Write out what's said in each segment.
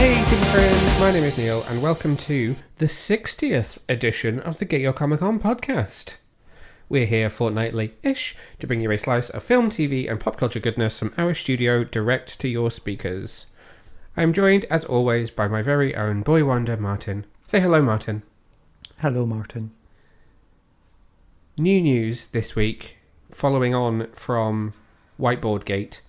Hey TV friends, my name is Neil and welcome to the 60th edition of the Get Your Comic On podcast. We're here fortnightly-ish to bring you a slice of film, TV and pop culture goodness from our studio direct to your speakers. I'm joined, as always, by my very own boy wonder, Martin. Say hello, Martin. Hello, Martin. New news this week, following on from Whiteboard Gate.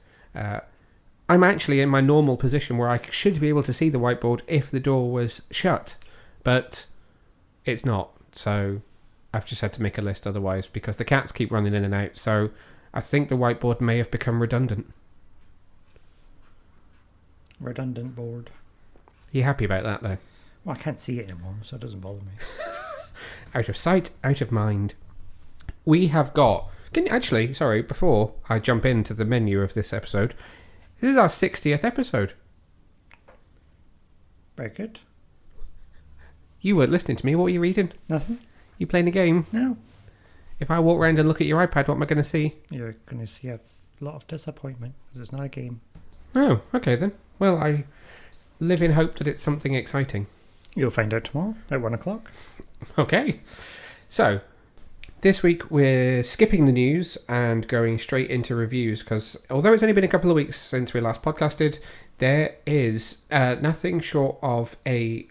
I'm actually in my normal position where I should be able to see the whiteboard if the door was shut, but it's not, so I've just had to make a list otherwise because the cats keep running in and out, so I think the whiteboard may have become redundant. Redundant board. You happy about that, though? Well, I can't see it anymore, so it doesn't bother me. Out of sight, out of mind. We have got... before I jump into the menu of this episode... This is our 60th episode. Very good. You weren't listening to me. What were you reading? Nothing. You playing a game? No. If I walk around and look at your iPad, what am I going to see? You're going to see a lot of disappointment, because it's not a game. Oh, okay then. Well, I live in hope that it's something exciting. You'll find out tomorrow at 1 o'clock. Okay. So, this week we're skipping the news and going straight into reviews because although it's only been a couple of weeks since we last podcasted, there is nothing short of a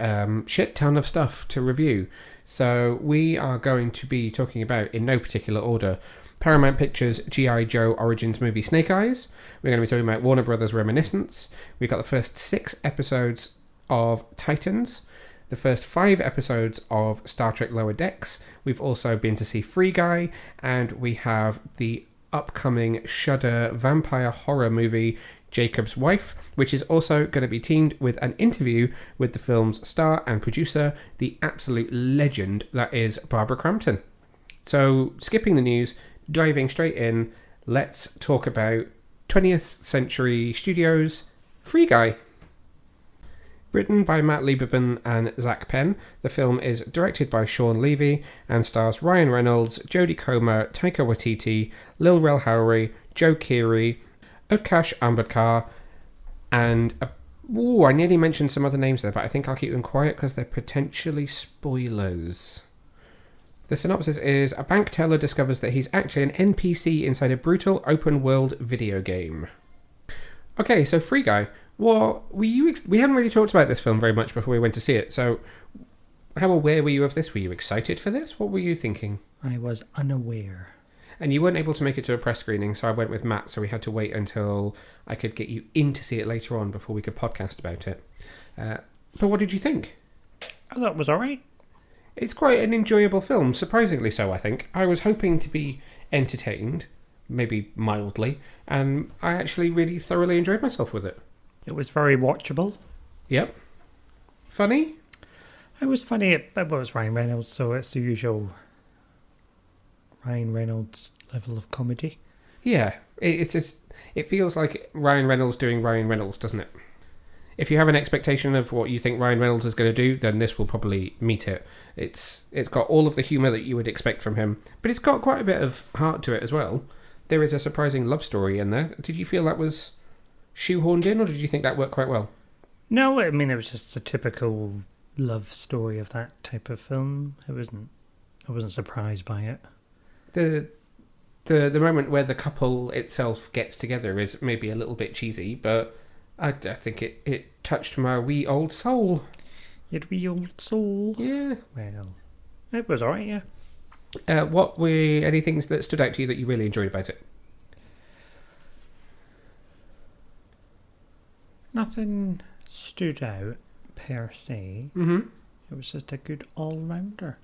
shit ton of stuff to review. So we are going to be talking about, in no particular order, Paramount Pictures G.I. Joe Origins movie Snake Eyes. We're going to be talking about Warner Brothers Reminiscence. We've got the first 6 episodes of Titans. The first 5 episodes of Star Trek Lower Decks. We've also been to see Free Guy, and we have the upcoming Shudder vampire horror movie Jakob's Wife, which is also going to be teamed with an interview with the film's star and producer, the absolute legend that is Barbara Crampton. So, skipping the news, diving straight in, let's talk about 20th Century Studios' Free Guy. Written by Matt Lieberman and Zach Penn, the film is directed by Sean Levy and stars Ryan Reynolds, Jodie Comer, Taika Waititi, Lil Rel Howery, Joe Keery, Utkarsh Ambedkar, and I nearly mentioned some other names there, but I think I'll keep them quiet because they're potentially spoilers. The synopsis is, a bank teller discovers that he's actually an NPC inside a brutal open-world video game. Okay, so Free Guy. Well, we haven't really talked about this film very much before we went to see it, so how aware were you of this? Were you excited for this? What were you thinking? I was unaware. And you weren't able to make it to a press screening, so I went with Matt, so we had to wait until I could get you in to see it later on before we could podcast about it. But what did you think? I thought it was alright. It's quite an enjoyable film, surprisingly so, I think. I was hoping to be entertained, maybe mildly, and I actually really thoroughly enjoyed myself with it. It was very watchable. Yep. Funny? It was funny. It was Ryan Reynolds, so it's the usual Ryan Reynolds level of comedy. Yeah. It feels like Ryan Reynolds doing Ryan Reynolds, doesn't it? If you have an expectation of what you think Ryan Reynolds is going to do, then this will probably meet it. It's got all of the humour that you would expect from him, but it's got quite a bit of heart to it as well. There is a surprising love story in there. Did you feel that was shoehorned in, or did you think that worked quite well? No, I mean, it was just a typical love story of that type of film. I wasn't surprised by it. The moment where the couple itself gets together is maybe a little bit cheesy, but I think it touched my wee old soul. Your wee old soul? Yeah. Well, it was alright, yeah. What were any things that stood out to you that you really enjoyed about it? Nothing stood out per se. Mm-hmm. It was just a good all-rounder.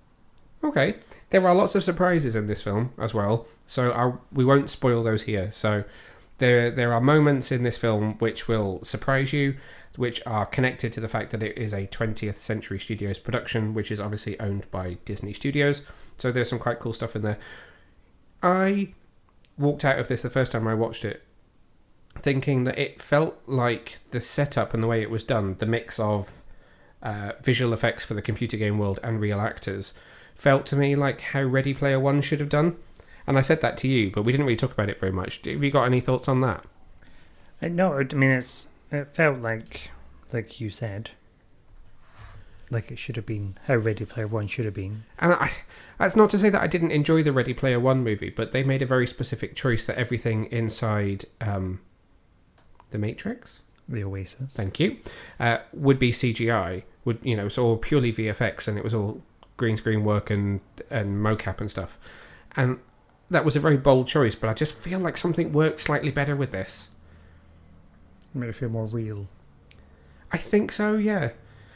Okay. There are lots of surprises in this film as well, so we won't spoil those here. So there are moments in this film which will surprise you, which are connected to the fact that it is a 20th Century Studios production, which is obviously owned by Disney Studios. So there's some quite cool stuff in there. I walked out of this the first time I watched it thinking that it felt like the setup and the way it was done, the mix of visual effects for the computer game world and real actors, felt to me like how Ready Player One should have done. And I said that to you, but we didn't really talk about it very much. Have you got any thoughts on that? No, I mean, it felt like like you said. Like it should have been, how Ready Player One should have been. And that's not to say that I didn't enjoy the Ready Player One movie, but they made a very specific choice that everything inside the Matrix, The Oasis. thank you, would be CGI. It's all purely VFX, and it was all green screen work and mocap and stuff. And that was a very bold choice, but I just feel like something worked slightly better with this. Made it feel more real. I think so, yeah.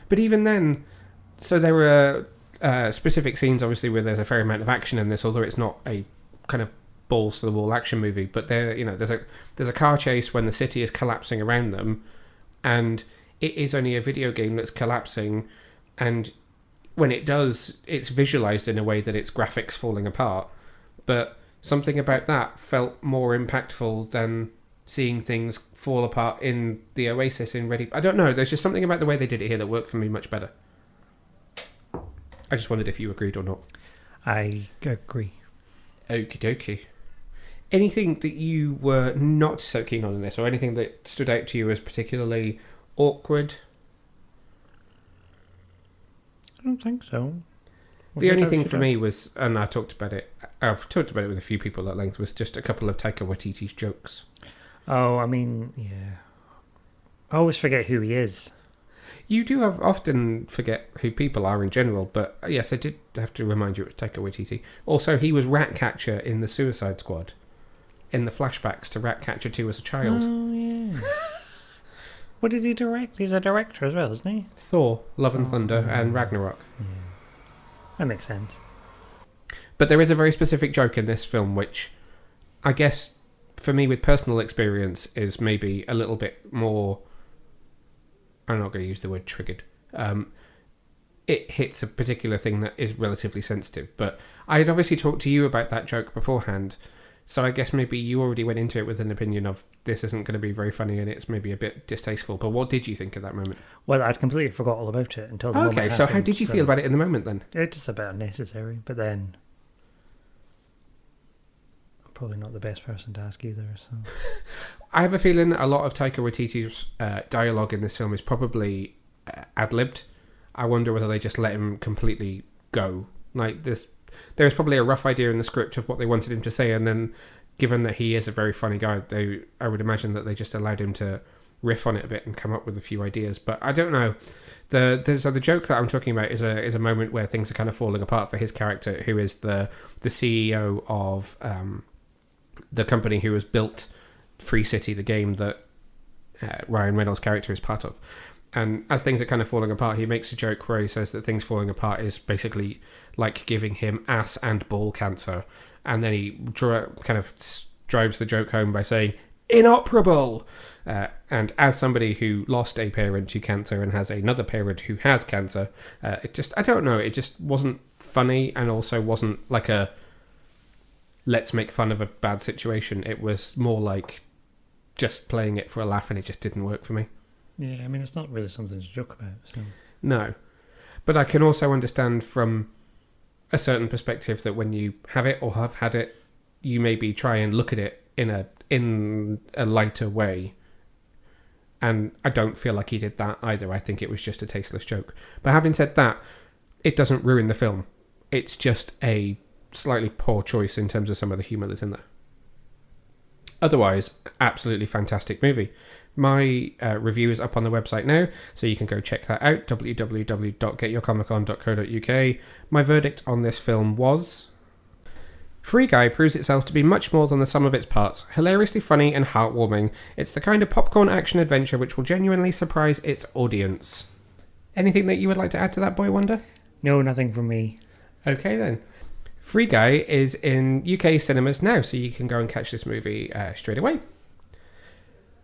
But even then, so there were specific scenes, obviously, where there's a fair amount of action in this, although it's not a kind of balls to the wall action movie. But there's a car chase when the city is collapsing around them, and it is only a video game that's collapsing, and when it does, it's visualized in a way that it's graphics falling apart. But something about that felt more impactful than seeing things fall apart in the Oasis in Ready. I don't know. There's just something about the way they did it here that worked for me much better. I just wondered if you agreed or not. I agree. Okie dokie. Anything that you were not so keen on in this, or anything that stood out to you as particularly awkward? I don't think so. The only thing for me was, and I've talked about it with a few people at length, was just a couple of Taika Waititi's jokes. Oh, I mean, yeah. I always forget who he is. You do often forget who people are in general, but yes, I did have to remind you it was Taika Waititi. Also, he was Ratcatcher in the Suicide Squad, in the flashbacks to Ratcatcher 2 as a child. Oh, yeah. What did he direct? He's a director as well, isn't he? Thor, Love and Thunder, and Ragnarok. Yeah. That makes sense. But there is a very specific joke in this film, which I guess, for me, with personal experience, is maybe a little bit more... I'm not going to use the word triggered. It hits a particular thing that is relatively sensitive. But I had obviously talked to you about that joke beforehand, so I guess maybe you already went into it with an opinion of this isn't going to be very funny and it's maybe a bit distasteful. But what did you think at that moment? Well, I'd completely forgot all about it until the moment Okay, so how did you feel about it in the moment then? It's just a bit unnecessary, but then... I'm probably not the best person to ask either, so... I have a feeling a lot of Taika Waititi's dialogue in this film is probably ad-libbed. I wonder whether they just let him completely go. Like, there's probably a rough idea in the script of what they wanted him to say, and then, given that he is a very funny guy, I would imagine that they just allowed him to riff on it a bit and come up with a few ideas. But I don't know. The joke that I'm talking about is a moment where things are kind of falling apart for his character, who is the CEO of the company who has built Free City, the game that Ryan Reynolds' character is part of. And as things are kind of falling apart, he makes a joke where he says that things falling apart is basically like giving him ass and ball cancer. And then he kind of drives the joke home by saying, inoperable! And as somebody who lost a parent to cancer and has another parent who has cancer, I don't know, it just wasn't funny, and also wasn't like a let's make fun of a bad situation. It was more like just playing it for a laugh, and it just didn't work for me. Yeah, I mean, it's not really something to joke about. So. No. But I can also understand from a certain perspective that when you have it or have had it, you maybe try and look at it in a lighter way. And I don't feel like he did that either. I think it was just a tasteless joke. But having said that, it doesn't ruin the film. It's just a slightly poor choice in terms of some of the humour that's in there. Otherwise, absolutely fantastic movie. My review is up on the website now, so you can go check that out, www.getyourcomiccon.co.uk. My verdict on this film was... Free Guy proves itself to be much more than the sum of its parts. Hilariously funny and heartwarming. It's the kind of popcorn action adventure which will genuinely surprise its audience. Anything that you would like to add to that, Boy Wonder? No, nothing from me. Okay then. Free Guy is in UK cinemas now, so you can go and catch this movie straight away.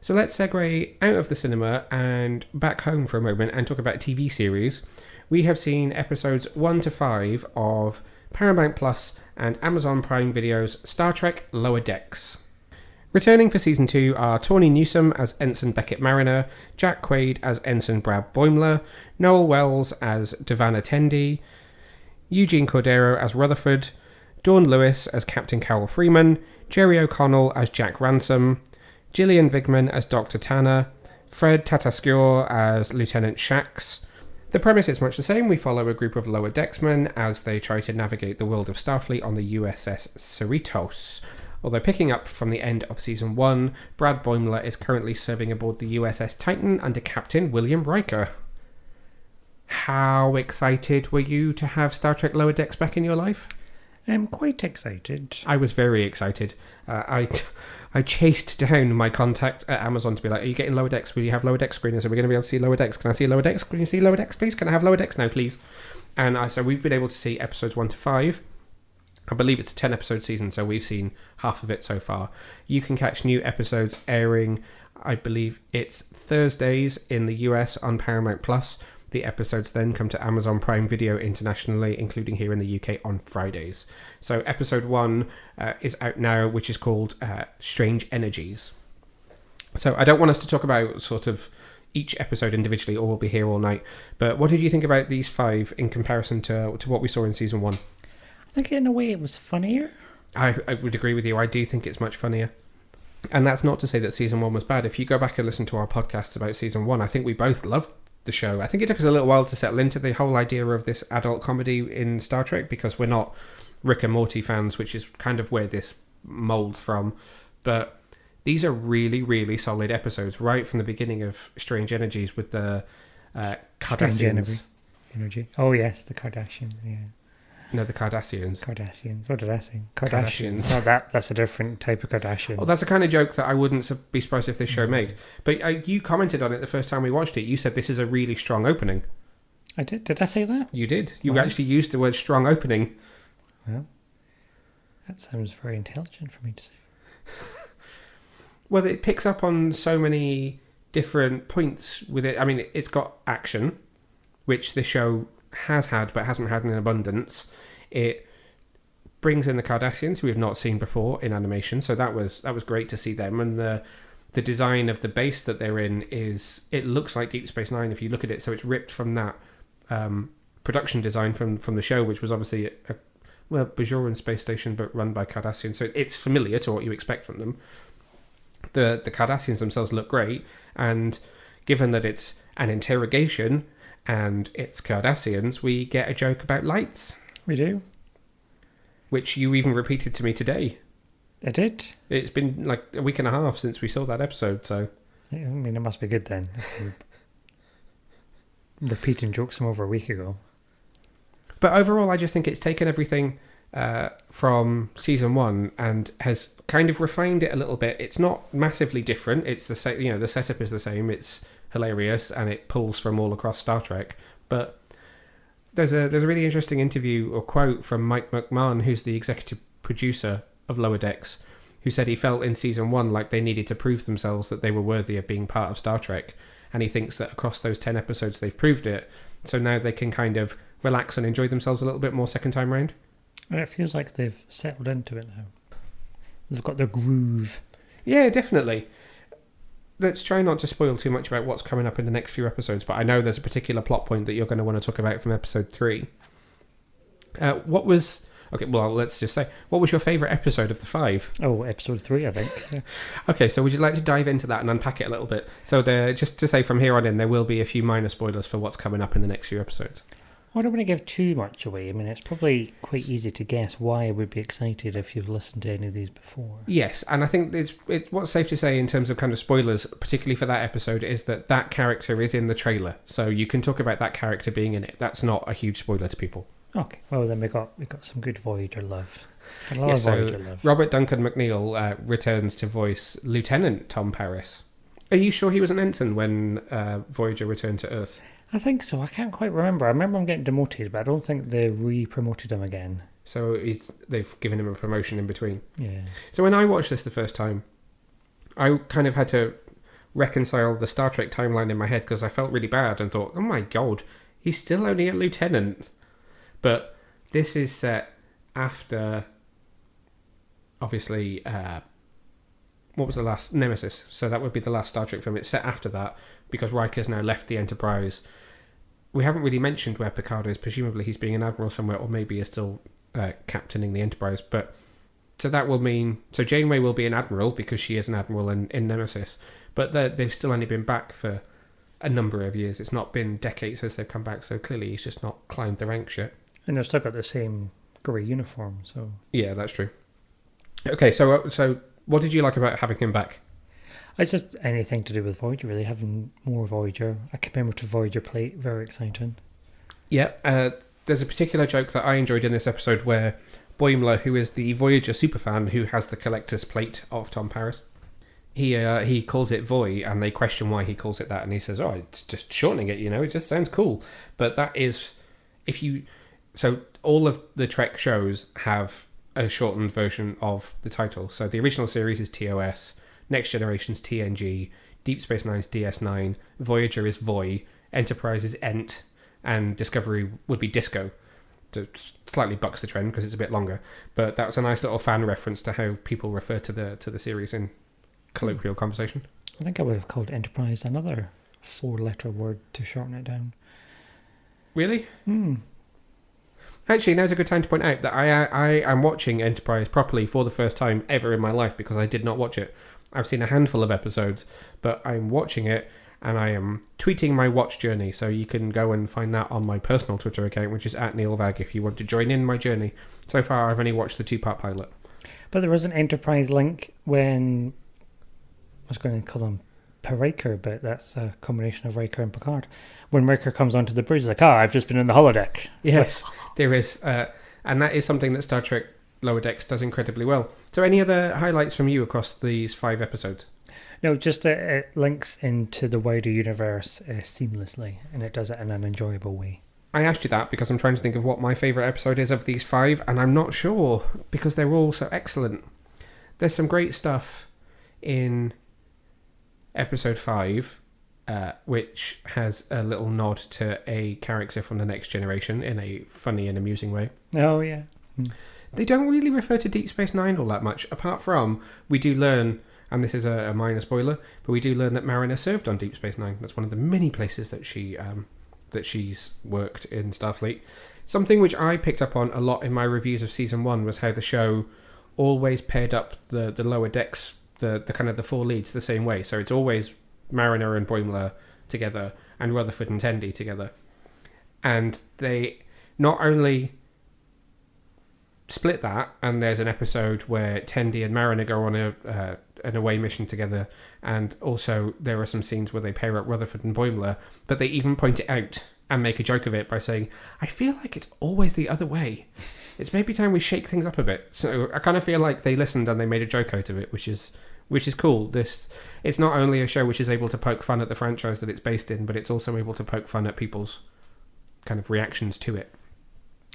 So let's segue out of the cinema and back home for a moment and talk about a TV series. We have seen episodes 1 to 5 of Paramount Plus and Amazon Prime Video's Star Trek Lower Decks. Returning for Season 2 are Tawny Newsome as Ensign Beckett Mariner, Jack Quaid as Ensign Brad Boimler, Noel Wells as Devana Tendi, Eugene Cordero as Rutherford, Dawn Lewis as Captain Carol Freeman, Jerry O'Connell as Jack Ransom, Gillian Vigman as Dr. Tanner, Fred Tatasciore as Lieutenant Shax. The premise is much the same. We follow a group of lower decksmen as they try to navigate the world of Starfleet on the USS Cerritos. Although picking up from the end of Season 1, Brad Boimler is currently serving aboard the USS Titan under Captain William Riker. How excited were you to have Star Trek Lower Decks back in your life? I'm quite excited. I was very excited. I chased down my contact at Amazon to be like, are you getting Lower Decks? Will you have Lower Decks screeners? Are we going to be able to see Lower Decks? Can I see Lower Decks? Can you see Lower Decks, please? Can I have Lower Decks now, please? And so we've been able to see episodes 1 to 5. I believe it's a 10-episode season, so we've seen half of it so far. You can catch new episodes airing, I believe it's Thursdays in the US on Paramount Plus. The episodes then come to Amazon Prime Video internationally, including here in the UK on Fridays. So episode 1 is out now, which is called Strange Energies. So I don't want us to talk about sort of each episode individually, or we'll be here all night. But what did you think about these 5 in comparison to what we saw in Season 1? I think in a way it was funnier. I would agree with you. I do think it's much funnier. And that's not to say that Season 1 was bad. If you go back and listen to our podcasts about Season 1, I think we both loved the show. I think it took us a little while to settle into the whole idea of this adult comedy in Star Trek, because we're not Rick and Morty fans, which is kind of where this molds from. But these are really, really solid episodes right from the beginning of Strange Energies with the Cardassians. Energy. Oh yes, the Kardashians. Yeah. No, the Cardassians. Kardashians. What did I say? Kardashians. Oh, that's a different type of Kardashian. Well, that's a kind of joke that I wouldn't be surprised if this show made. But you commented on it the first time we watched it. You said this is a really strong opening. I did. Did I say that? You did. You actually used the word strong opening. Well, that sounds very intelligent for me to say. Well, it picks up on so many different points with it. I mean, it's got action, which this show has had but hasn't had in abundance. It brings in the Cardassians, who we've not seen before in animation, so that was great to see them. And the design of the base that they're in it looks like Deep Space Nine if you look at it. So it's ripped from that production design from the show, which was obviously a Bajoran space station but run by Cardassians. So it's familiar to what you expect from them. The Cardassians themselves look great, and given that it's an interrogation and it's Cardassians, we get a joke about lights. We do. Which you even repeated to me today. I did. It's been like a week and a half since we saw that episode, so... Yeah, I mean, it must be good then. Repeating jokes from over a week ago. But overall, I just think it's taken everything from Season 1 and has kind of refined it a little bit. It's not massively different. It's the same, the setup is the same. It's hilarious and it pulls from all across Star Trek. But there's a really interesting interview or quote from Mike McMahon, who's the executive producer of Lower Decks, who said he felt in Season 1 like they needed to prove themselves that they were worthy of being part of Star Trek. And he thinks that across those 10 episodes they've proved it. So now they can kind of relax and enjoy themselves a little bit more second time round. And it feels like they've settled into it now. They've got their groove. Yeah, definitely. Let's try not to spoil too much about what's coming up in the next few episodes, but I know there's a particular plot point that you're going to want to talk about from episode 3. What was your favourite episode of the 5? Oh, episode 3, I think. Yeah. Okay, so would you like to dive into that and unpack it a little bit? So just to say from here on in, there will be a few minor spoilers for what's coming up in the next few episodes. I don't want to give too much away. I mean, it's probably quite easy to guess why I would be excited if you've listened to any of these before. Yes, and I think what's safe to say in terms of kind of spoilers, particularly for that episode, is that character is in the trailer. So you can talk about that character being in it. That's not a huge spoiler to people. Okay, well then we got some good Voyager love. A lot of Voyager love. Robert Duncan McNeill returns to voice Lieutenant Tom Paris. Are you sure he was an ensign when Voyager returned to Earth? I think so. I can't quite remember. I remember him getting demoted, but I don't think they re-promoted him again. So they've given him a promotion in between. Yeah. So when I watched this the first time, I kind of had to reconcile the Star Trek timeline in my head because I felt really bad and thought, oh my god, he's still only a lieutenant. But this is set after, obviously, what was the last? Nemesis. So that would be the last Star Trek film. It's set after that because Riker's now left the Enterprise. We haven't really mentioned where Picard is. Presumably he's being an admiral somewhere, or maybe he's still captaining the Enterprise. But so that will mean... So Janeway will be an admiral because she is an admiral in Nemesis. but they've still only been back for a number of years. It's not been decades since they've come back, so clearly he's just not climbed the ranks yet. And they've still got the same grey uniform, so... Yeah, that's true. Okay, so what did you like about having him back? It's just anything to do with Voyager, really. Having more Voyager. A commemorative Voyager plate, very exciting. Yeah, there's a particular joke that I enjoyed in this episode where Boimler, who is the Voyager superfan who has the collector's plate of Tom Paris, he calls it Voy, and they question why he calls it that, and he says, "Oh, it's just shortening it, it just sounds cool." But that is, so all of the Trek shows have a shortened version of the title. So the original series is TOS, Next Generation's TNG, Deep Space Nine's DS9, Voyager is Voy, Enterprise is Ent, and Discovery would be Disco. So slightly bucks the trend because it's a bit longer, but that was a nice little fan reference to how people refer to the series in colloquial conversation. I think I would have called Enterprise another 4-letter word to shorten it down. Really? Actually, now's a good time to point out that I am watching Enterprise properly for the first time ever in my life because I did not watch it. I've seen a handful of episodes, but I'm watching it and I am tweeting my watch journey, so you can go and find that on my personal Twitter account, which is @NeilVag, if you want to join in my journey. So far, I've only watched the 2-part pilot. But there was an Enterprise link when... I was going to call him Riker, but that's a combination of Riker and Picard. When Riker comes onto the bridge, he's like, I've just been in the holodeck. Yes, there is. And that is something that Star Trek Lower Decks does incredibly well. So any other highlights from you across these 5 episodes? No, just it links into the wider universe seamlessly, and it does it in an enjoyable way. I asked you that because I'm trying to think of what my favourite episode is of these 5, and I'm not sure because they're all so excellent. There's some great stuff in episode 5, which has a little nod to a character from the Next Generation in a funny and amusing way. Oh, yeah. They don't really refer to Deep Space Nine all that much, apart from we do learn, and this is a minor spoiler, but we do learn that Mariner served on Deep Space Nine. That's one of the many places that she's worked in Starfleet. Something which I picked up on a lot in my reviews of season 1 was how the show always paired up the Lower Decks, the kind of the 4 leads the same way. So it's always Mariner and Boimler together and Rutherford and Tendi together. And they not only split that, and there's an episode where Tendi and Mariner go on an away mission together, and also there are some scenes where they pair up Rutherford and Boimler, but they even point it out and make a joke of it by saying, I feel like it's always the other way. It's maybe time we shake things up a bit. So I kind of feel like they listened and they made a joke out of it, which is cool. It's not only a show which is able to poke fun at the franchise that it's based in, but it's also able to poke fun at people's kind of reactions to it,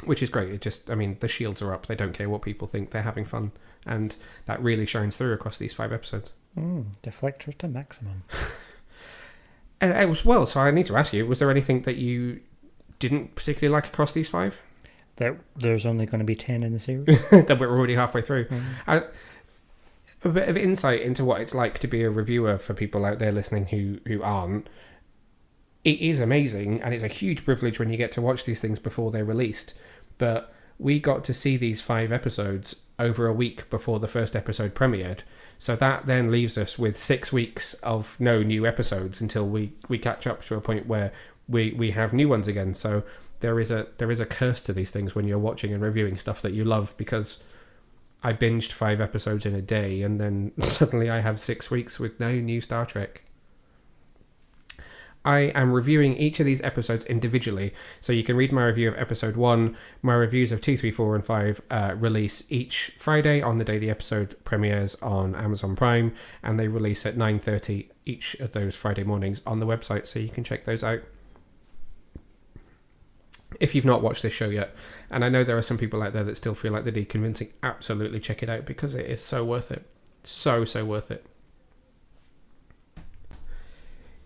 which is great. The shields are up. They don't care what people think. They're having fun, and that really shines through across these 5 episodes. Deflectors to maximum. Well, so I need to ask you, was there anything that you didn't particularly like across these 5? That there's only going to be 10 in the series? That we're already halfway through. A bit of insight into what it's like to be a reviewer for people out there listening who aren't. It is amazing, and it's a huge privilege when you get to watch these things before they're released. But we got to see these 5 episodes over a week before the first episode premiered. So that then leaves us with 6 weeks of no new episodes until we catch up to a point where we have new ones again. So there is a curse to these things when you're watching and reviewing stuff that you love, because I binged 5 episodes in a day, and then suddenly I have 6 weeks with no new Star Trek. I am reviewing each of these episodes individually, so you can read my review of episode 1. My reviews of 2, 3, 4 and 5 release each Friday on the day the episode premieres on Amazon Prime, and they release at 9:30 each of those Friday mornings on the website, so you can check those out if you've not watched this show yet. And I know there are some people out there that still feel like they need convincing. Absolutely check it out, because it is so worth it. So worth it.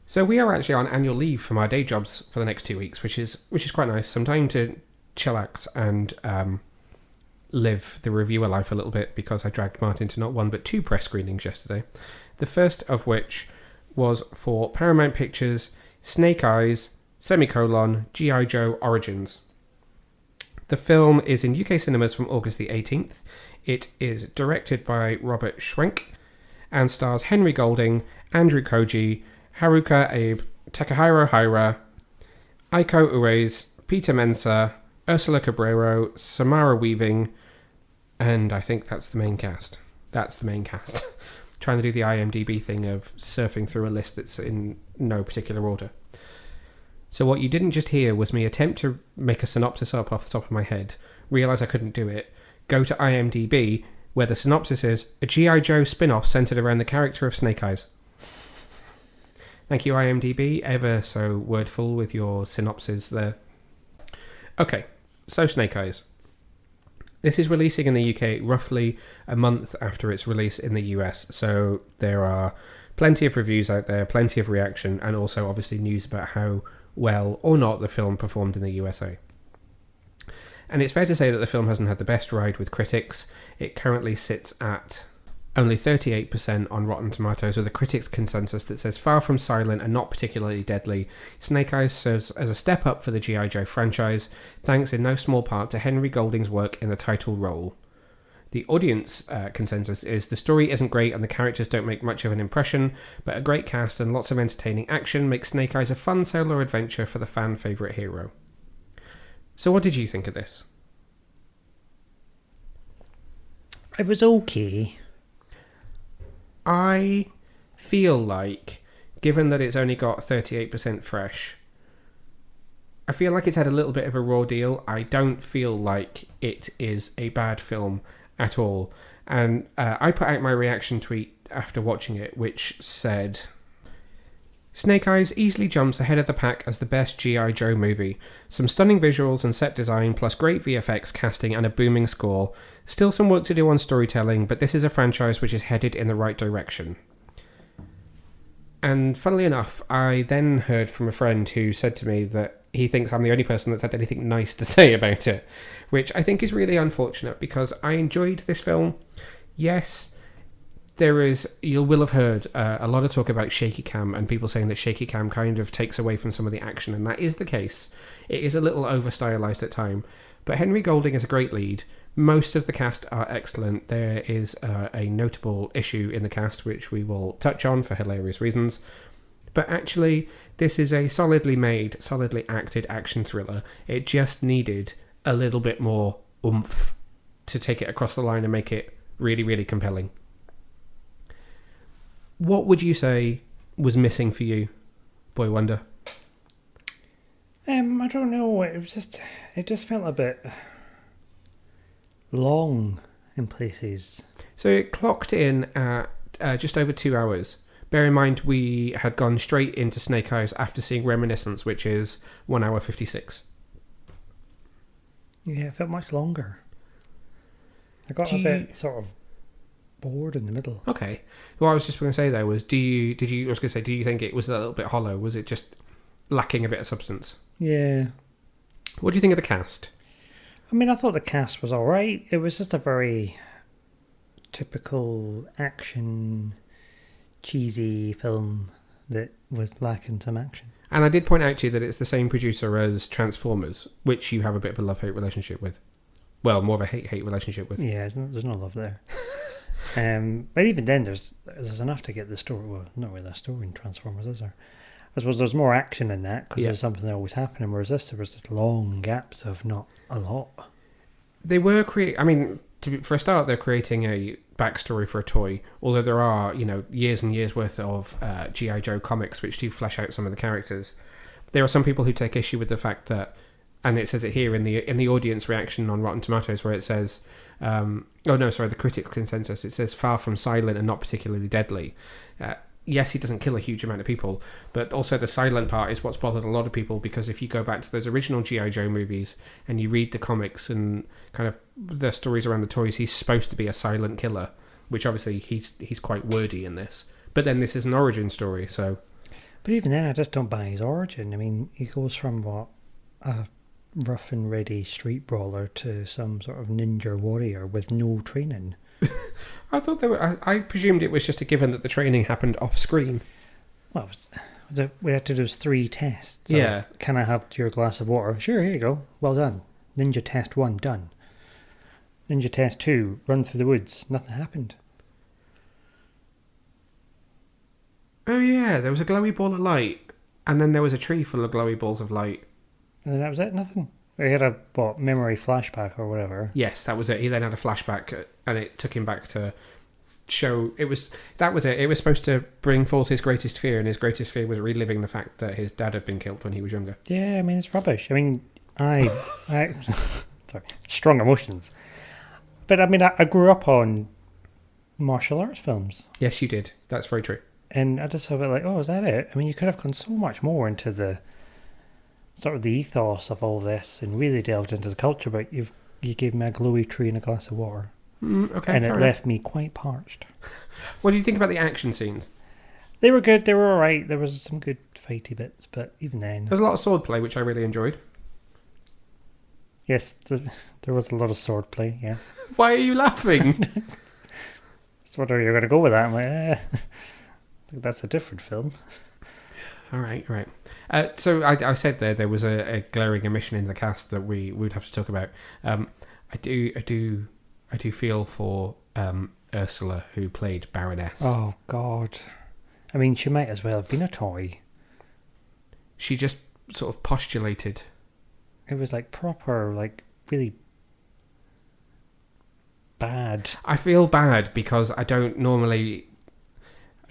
So we are actually on annual leave from our day jobs for the next 2 weeks, which is quite nice. Some time to chillax and live the reviewer life a little bit, because I dragged Martin to not 1 but 2 press screenings yesterday. The first of which was for Paramount Pictures Snake Eyes, G.I. Joe Origins. The film is in UK cinemas from August the 18th. It is directed by Robert Schwenk, and stars Henry Golding, Andrew Koji, Haruka Abe, Takahiro Hira, Aiko Uwais, Peter Mensah, Ursula Cabrero, Samara Weaving, and I think that's the main cast. That's the main cast. Trying to do the IMDb thing of surfing through a list that's in no particular order. So what you didn't just hear was me attempt to make a synopsis up off the top of my head, realise I couldn't do it, go to IMDb, where the synopsis is a G.I. Joe spin-off centred around the character of Snake Eyes. Thank you, IMDb, ever so wordful with your synopsis there. Okay, so Snake Eyes. This is releasing in the UK roughly a month after its release in the US, so there are plenty of reviews out there, plenty of reaction, and also obviously news about how well or not the film performed in the USA. And it's fair to say that the film hasn't had the best ride with critics. It currently sits at only 38% on Rotten Tomatoes, with a critics' consensus that says, far from silent and not particularly deadly, Snake Eyes serves as a step up for the G.I. Joe franchise, thanks in no small part to Henry Golding's work in the title role. The audience consensus is the story isn't great and the characters don't make much of an impression, but a great cast and lots of entertaining action make Snake Eyes a fun solo adventure for the fan favourite hero. So what did you think of this? It was okay. I feel like, given that it's only got 38% fresh, I feel like it's had a little bit of a raw deal. I don't feel like it is a bad film at all. And I put out my reaction tweet after watching it, which said, Snake Eyes easily jumps ahead of the pack as the best G.I. Joe movie. Some stunning visuals and set design, plus great VFX casting and a booming score. Still some work to do on storytelling, but this is a franchise which is headed in the right direction. And funnily enough, I then heard from a friend who said to me that he thinks I'm the only person that's had anything nice to say about it, which I think is really unfortunate because I enjoyed this film. Yes, you will have heard a lot of talk about shaky cam and people saying that shaky cam kind of takes away from some of the action, and that is the case. It is a little over stylized at time, but Henry Golding is a great lead. Most of the cast are excellent. There is a notable issue in the cast which we will touch on for hilarious reasons, but actually this is a solidly made, solidly acted action thriller. It just needed a little bit more oomph to take it across the line and make it really, really compelling. What would you say was missing for you, Boy Wonder? I don't know. It just felt a bit long in places. So it clocked in at just over 2 hours. Bear in mind, we had gone straight into Snake Eyes after seeing Reminiscence, which is 1 hour 56. Yeah, it felt much longer. I got a bit sort of bored in the middle. Okay. What I was just going to say there was, do you think it was a little bit hollow? Was it just lacking a bit of substance? Yeah. What do you think of the cast? I mean, I thought the cast was alright. It was just a very typical action, cheesy film that was lacking some action. And I did point out to you that it's the same producer as Transformers, which you have a bit of a love-hate relationship with. Well, more of a hate-hate relationship with. Yeah, there's no love there. But even then, there's enough to get the story. Well, not really a story in Transformers, is there? I suppose there's more action in that because there's something always happening. Whereas there was just long gaps of not a lot. They were for a start, they're creating a backstory for a toy. Although there are, years and years worth of G.I. Joe comics which do flesh out some of the characters. There are some people who take issue with the fact that, and it says it here in the audience reaction on Rotten Tomatoes, where it says, the critics' consensus, it says far from silent and not particularly deadly. Yes, he doesn't kill a huge amount of people, but also the silent part is what's bothered a lot of people, because if you go back to those original G.I. Joe movies and you read the comics and kind of the stories around the toys, he's supposed to be a silent killer, which obviously he's quite wordy in this. But then this is an origin story, so... But even then, I just don't buy his origin. I mean, he goes from, a rough and ready street brawler to some sort of ninja warrior with no training. I thought I presumed it was just a given that the training happened off screen. Well, we had to do 3 tests. Yeah. Can I have your glass of water? Sure, here you go. Well done. Ninja test 1, done. Ninja test 2, run through the woods. Nothing happened. Oh yeah, there was a glowy ball of light, and then there was a tree full of glowy balls of light. And then that was it, nothing. He had a, memory flashback or whatever. Yes, that was it. He then had a flashback, and it took him back to show... That was it. It was supposed to bring forth his greatest fear, and his greatest fear was reliving the fact that his dad had been killed when he was younger. Yeah, I mean, it's rubbish. I mean, I sorry, strong emotions. But I mean, I grew up on martial arts films. Yes, you did. That's very true. And I just felt like, oh, is that it? I mean, you could have gone so much more into the sort of the ethos of all this and really delved into the culture, but you gave me a glowy tree and a glass of water. Okay, and it left me quite parched. What do you think about the action scenes? They were good. They were all right. There was some good fighty bits, but even then... There was a lot of swordplay, which I really enjoyed. Yes, there was a lot of swordplay, yes. Why are you laughing? That's what you're going to go with that. I'm like, I think that's a different film. All right. So I said there was a glaring omission in the cast that we would have to talk about. I do feel for Ursula, who played Baroness. Oh God, I mean, she might as well have been a toy. She just sort of postulated. It was like proper, like really bad. I feel bad because I don't normally...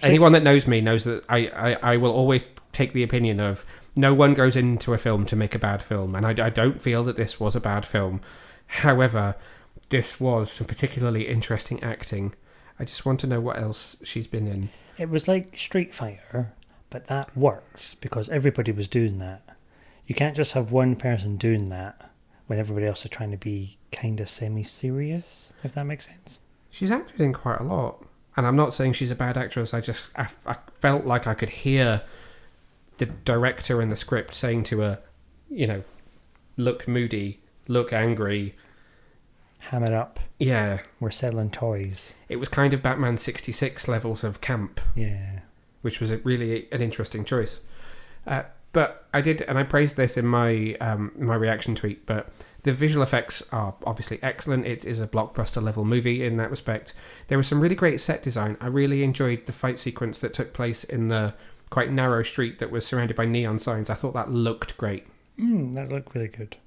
Anyone that knows me knows that I will always take the opinion of no one goes into a film to make a bad film, and I don't feel that this was a bad film. However, this was some particularly interesting acting. I just want to know what else she's been in. It was like Street Fighter, but that works because everybody was doing that. You can't just have one person doing that when everybody else is trying to be kind of semi-serious, if that makes sense. She's acted in quite a lot. And I'm not saying she's a bad actress. I felt like I could hear the director in the script saying to her, look moody, look angry. Ham it up. Yeah. We're selling toys. It was kind of Batman 66 levels of camp. Yeah. Which was really an interesting choice. But I did, and I praised this in my my reaction tweet, but the visual effects are obviously excellent. It is a blockbuster level movie in that respect. There was some really great set design. I really enjoyed the fight sequence that took place in the quite narrow street that was surrounded by neon signs. I thought that looked great. That looked really good.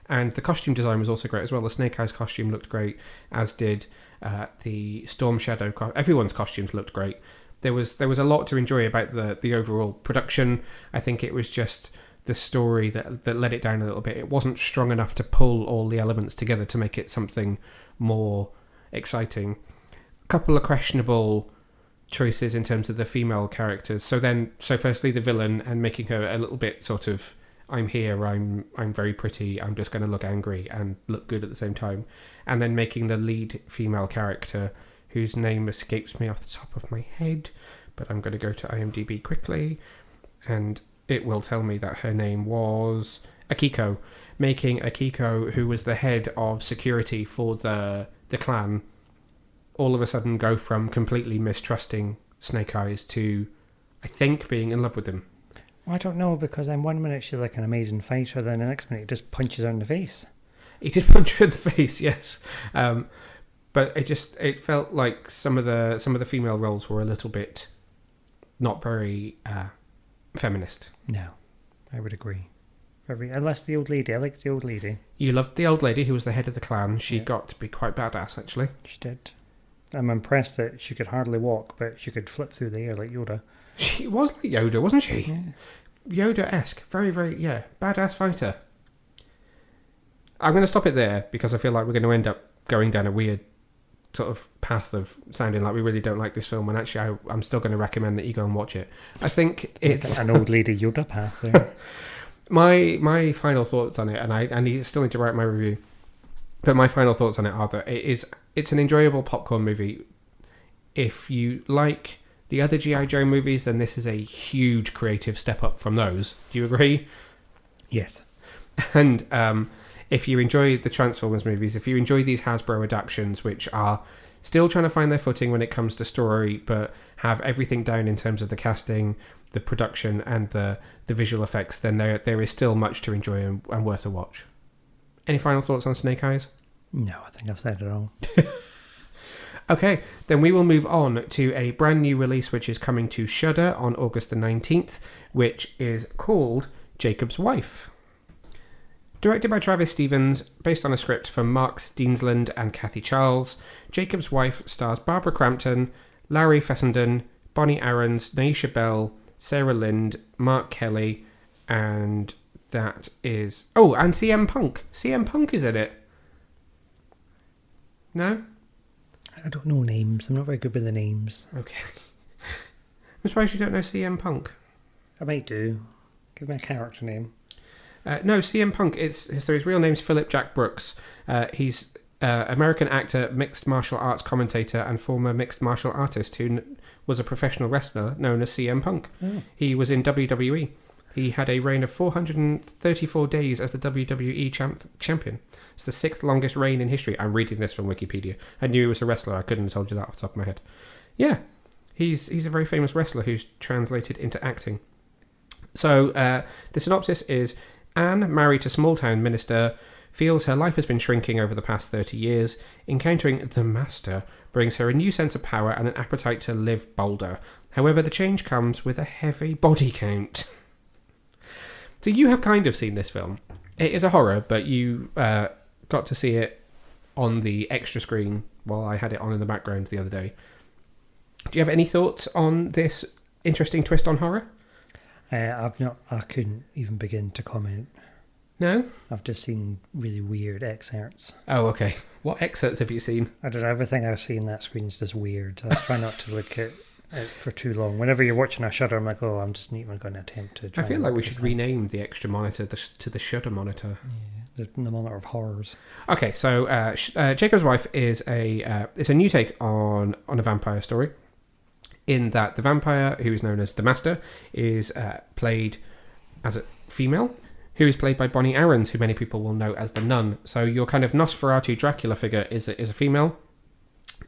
And the costume design was also great as well. The Snake Eyes costume looked great, as did the Storm Shadow. Everyone's costumes looked great. There was a lot to enjoy about the overall production. I think it was just the story that let it down a little bit. It wasn't strong enough to pull all the elements together to make it something more exciting. A couple of questionable choices in terms of the female characters. So firstly the villain, and making her a little bit sort of, I'm here, I'm very pretty, I'm just going to look angry and look good at the same time. And then making the lead female character, whose name escapes me off the top of my head, but I'm going to go to IMDb quickly, and it will tell me that her name was Akiko. Making Akiko, who was the head of security for the clan, all of a sudden go from completely mistrusting Snake Eyes to, I think, being in love with him. Well, I don't know, because in 1 minute she's like an amazing fighter, then the next minute he just punches her in the face. He did punch her in the face, yes. But it felt like some of the female roles were a little bit not very feminist. No, I would agree. Unless the old lady. I liked the old lady. You loved the old lady who was the head of the clan. She got to be quite badass, actually. She did. I'm impressed that she could hardly walk, but she could flip through the air like Yoda. She was like Yoda, wasn't she? Yeah. Yoda-esque. Very, very, badass fighter. I'm going to stop it there because I feel like we're going to end up going down a weird sort of path of sounding like we really don't like this film, and actually I'm still going to recommend that you go and watch it. I think it's an old lady Yoda path there. my final thoughts on it, and I still need to write my review, but my final thoughts on it are that it's an enjoyable popcorn movie. If you like the other G.I. Joe movies, then this is a huge creative step up from those. Do you agree? Yes. And if you enjoy the Transformers movies, if you enjoy these Hasbro adaptations, which are still trying to find their footing when it comes to story, but have everything down in terms of the casting, the production, and the visual effects, then there is still much to enjoy and worth a watch. Any final thoughts on Snake Eyes? No, I think I've said it all. Okay, then we will move on to a brand new release which is coming to Shudder on August the 19th, which is called Jacob's Wife. Directed by Travis Stevens, based on a script from Mark Steensland and Kathy Charles, Jacob's Wife stars Barbara Crampton, Larry Fessenden, Bonnie Aarons, Naisha Bell, Sarah Lind, Mark Kelly, and that is... Oh, and CM Punk. CM Punk is in it. No? I don't know names. I'm not very good with the names. Okay. I'm surprised you don't know CM Punk. I might do. Give me a character name. No, CM Punk. So his real name's Philip Jack Brooks. He's American actor, mixed martial arts commentator, and former mixed martial artist who was a professional wrestler known as CM Punk. Oh. He was in WWE. He had a reign of 434 days as the WWE champion. It's the 6th longest reign in history. I'm reading this from Wikipedia. I knew he was a wrestler. I couldn't have told you that off the top of my head. Yeah, he's a very famous wrestler who's translated into acting. So the synopsis is: Anne, married to small-town minister, feels her life has been shrinking over the past 30 years. Encountering the Master brings her a new sense of power and an appetite to live bolder. However, the change comes with a heavy body count. So you have kind of seen this film. It is a horror, but you got to see it on the extra screen while I had it on in the background the other day. Do you have any thoughts on this interesting twist on horror? I've not. I couldn't even begin to comment. No? I've just seen really weird excerpts. Oh, okay. What excerpts have you seen? I don't know. Everything I see in that screen is just weird. I try not to look at it for too long. Whenever you're watching a Shudder, I'm like, oh, I'm just not even going to attempt to try. I feel like we should rename the extra monitor to the Shudder monitor. Yeah, the monitor of horrors. Okay, so Jacob's Wife is it's a new take on a vampire story, in that the vampire, who is known as the Master, is played as a female, who is played by Bonnie Aarons, who many people will know as the Nun. So your kind of Nosferatu Dracula figure is a female,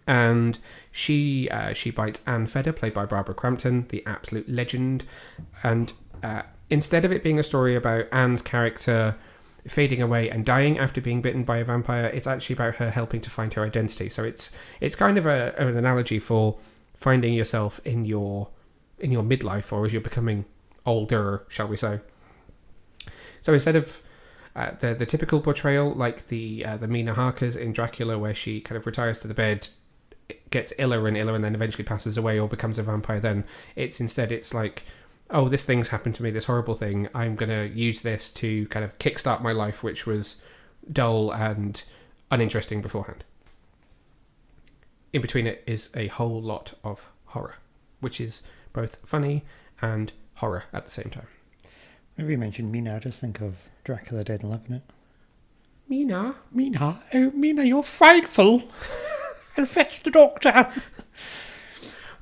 and she bites Anne Fedder, played by Barbara Crampton, the absolute legend. And instead of it being a story about Anne's character fading away and dying after being bitten by a vampire, it's actually about her helping to find her identity. So it's kind of an analogy for finding yourself in your midlife, or as you're becoming older, shall we say. So instead of the typical portrayal, like the Mina Harkers in Dracula, where she kind of retires to the bed, gets iller and iller, and then eventually passes away or becomes a vampire, then it's like, oh, this thing's happened to me, this horrible thing. I'm going to use this to kind of kickstart my life, which was dull and uninteresting beforehand. In between it is a whole lot of horror, which is both funny and horror at the same time. Whenever you mentioned Mina, I just think of Dracula Dead and Living It. Mina? Oh, Mina, you're frightful. I'll fetch the doctor.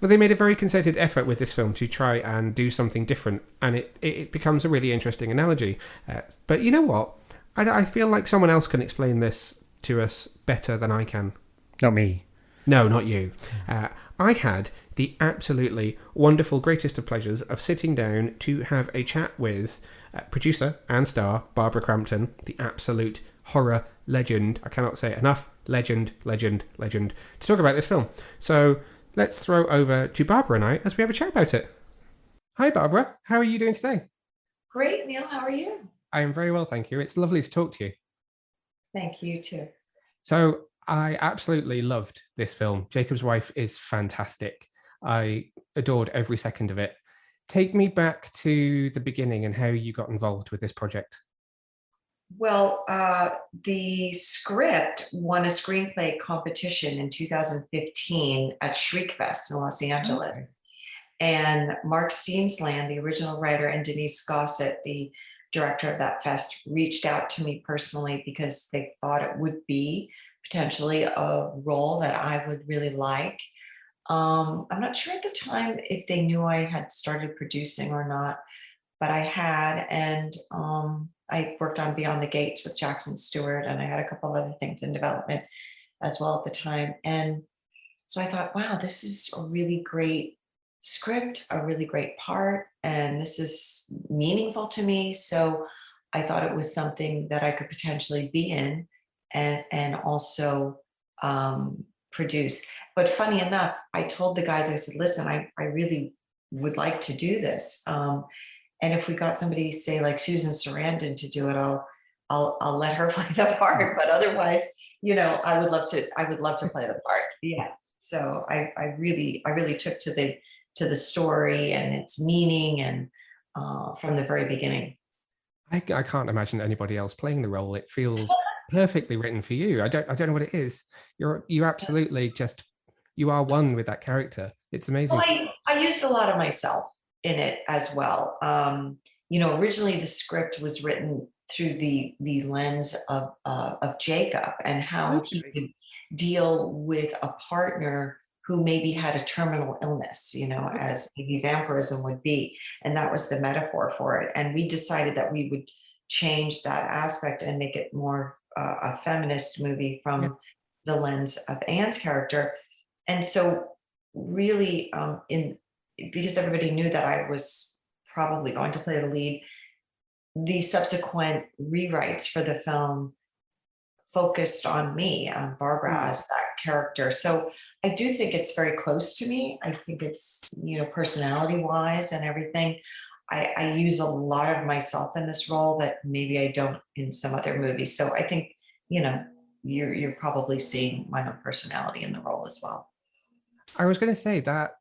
Well, they made a very concerted effort with this film to try and do something different, and it becomes a really interesting analogy. But you know what? I feel like someone else can explain this to us better than I can. Not me. No, not you. I had the absolutely wonderful, greatest of pleasures of sitting down to have a chat with producer and star Barbara Crampton, the absolute horror legend. I cannot say it enough. Legend, to talk about this film. So let's throw over to Barbara and I as we have a chat about it. Hi, Barbara. How are you doing today? Great, Neil. How are you? I am very well, thank you. It's lovely to talk to you. Thank you, too. So I absolutely loved this film. Jacob's Wife is fantastic. I adored every second of it. Take me back to the beginning and how you got involved with this project. Well, the script won a screenplay competition in 2015 at Shriekfest in Los Angeles. Okay. And Mark Steensland, the original writer, and Denise Gossett, the director of that fest, reached out to me personally because they thought it would be potentially a role that I would really like. I'm not sure at the time if they knew I had started producing or not, but I had, and I worked on Beyond the Gates with Jackson Stewart, and I had a couple of other things in development as well at the time. And so I thought, wow, this is a really great script, a really great part, and this is meaningful to me. So I thought it was something that I could potentially be in and also produce. But funny enough, I told the guys, I said, listen, I really would like to do this. And if we got somebody, say like Susan Sarandon, to do it, I'll let her play the part. But otherwise, I would love to play the part. Yeah. So I really took to the story and its meaning, and from the very beginning. I can't imagine anybody else playing the role. It feels perfectly written for you. I don't know what it is. You absolutely you are one with that character. It's amazing. Well, I used a lot of myself in it as well. Originally the script was written through the lens of Jakob, and how he could deal with a partner who maybe had a terminal illness, as maybe vampirism would be. And that was the metaphor for it. And we decided that we would change that aspect and make it more a feminist movie from the lens of Anne's character. And so really, because everybody knew that I was probably going to play the lead, the subsequent rewrites for the film focused on me, on Barbara as that character. So I do think it's very close to me. I think it's, personality wise and everything. I use a lot of myself in this role that maybe I don't in some other movies. So I think, you're probably seeing my own personality in the role as well. I was going to say that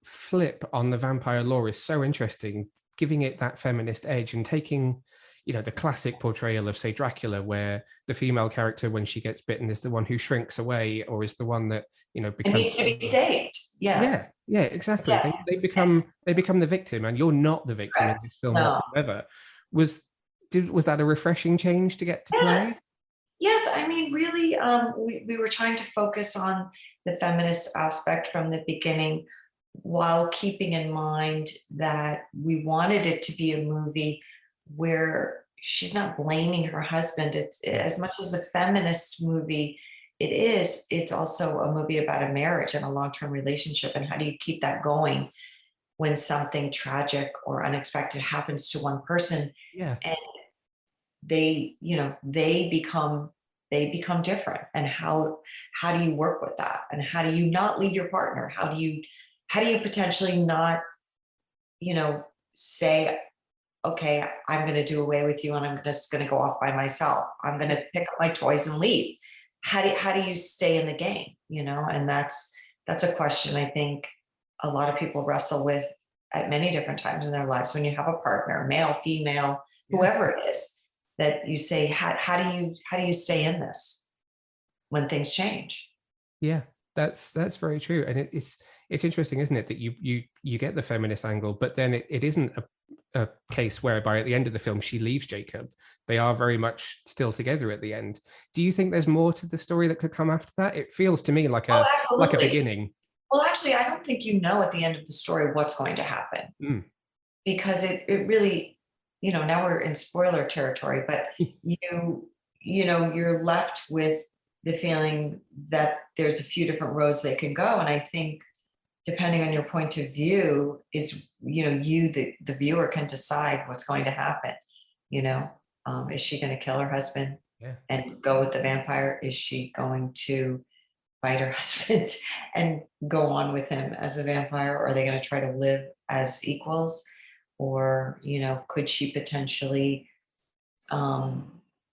flip on the vampire lore is so interesting, giving it that feminist edge and taking, the classic portrayal of, say, Dracula, where the female character, when she gets bitten, is the one who shrinks away, or is the one that, becomes... It needs to be saved. Yeah. Yeah, exactly. Yeah. They become the victim, and you're not the victim in this film whatsoever. Was that a refreshing change to get to play? Yes, I mean, really, we were trying to focus on the feminist aspect from the beginning, while keeping in mind that we wanted it to be a movie where she's not blaming her husband. It's as much as a feminist movie, it's also a movie about a marriage and a long-term relationship, and how do you keep that going when something tragic or unexpected happens to one person. And they become different, and how do you work with that, and how do you not leave your partner? How do you potentially not say, okay, I'm going to do away with you and I'm just going to go off by myself, I'm going to pick up my toys and leave? How do you stay in the game? And that's a question I think a lot of people wrestle with at many different times in their lives, when you have a partner, male, female, whoever it is, that you say, how do you stay in this when things change? Yeah, that's very true. And it's interesting, isn't it, that you get the feminist angle, but then it isn't a case whereby at the end of the film she leaves Jakob. They are very much still together at the end. Do you think there's more to the story that could come after that? It feels to me like a beginning. Well, actually, I don't think at the end of the story what's going to happen, because it really, now we're in spoiler territory, but you're left with the feeling that there's a few different roads they can go. And I think, depending on your point of view, is, the viewer can decide what's going to happen. Is she going to kill her husband and go with the vampire? Is she going to fight her husband and go on with him as a vampire? Or are they going to try to live as equals? Or, could she potentially, go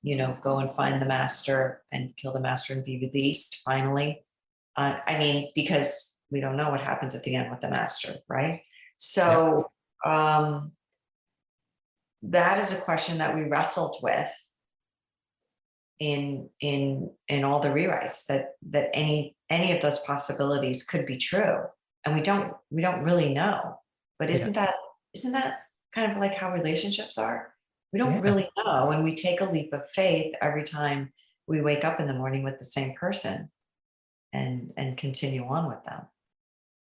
and find the master and kill the master and be released finally? Because we don't know what happens at the end with the master, right? So that is a question that we wrestled with in all the rewrites, that any of those possibilities could be true, and we don't really know. But isn't that kind of like how relationships are? We don't really know, and we take a leap of faith every time we wake up in the morning with the same person and continue on with them.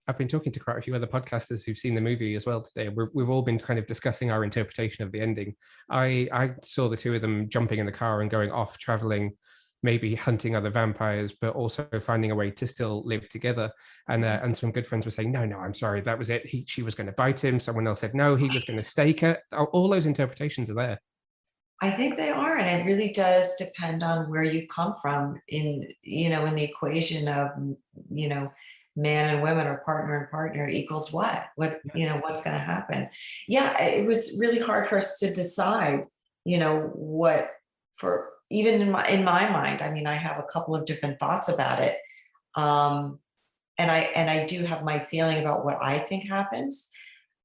I've been talking to quite a few other podcasters who've seen the movie as well today. We've all been kind of discussing our interpretation of the ending. I saw the two of them jumping in the car and going off, traveling, maybe hunting other vampires, but also finding a way to still live together. And some good friends were saying, no, I'm sorry, that was it. She was going to bite him. Someone else said, no, he was going to stake her. All those interpretations are there. I think they are, and it really does depend on where you come from in the equation of man and women or partner and partner equals what, what's going to happen. Yeah, it was really hard for us to decide, what for, even in my mind. I mean, I have a couple of different thoughts about it. And I do have my feeling about what I think happens.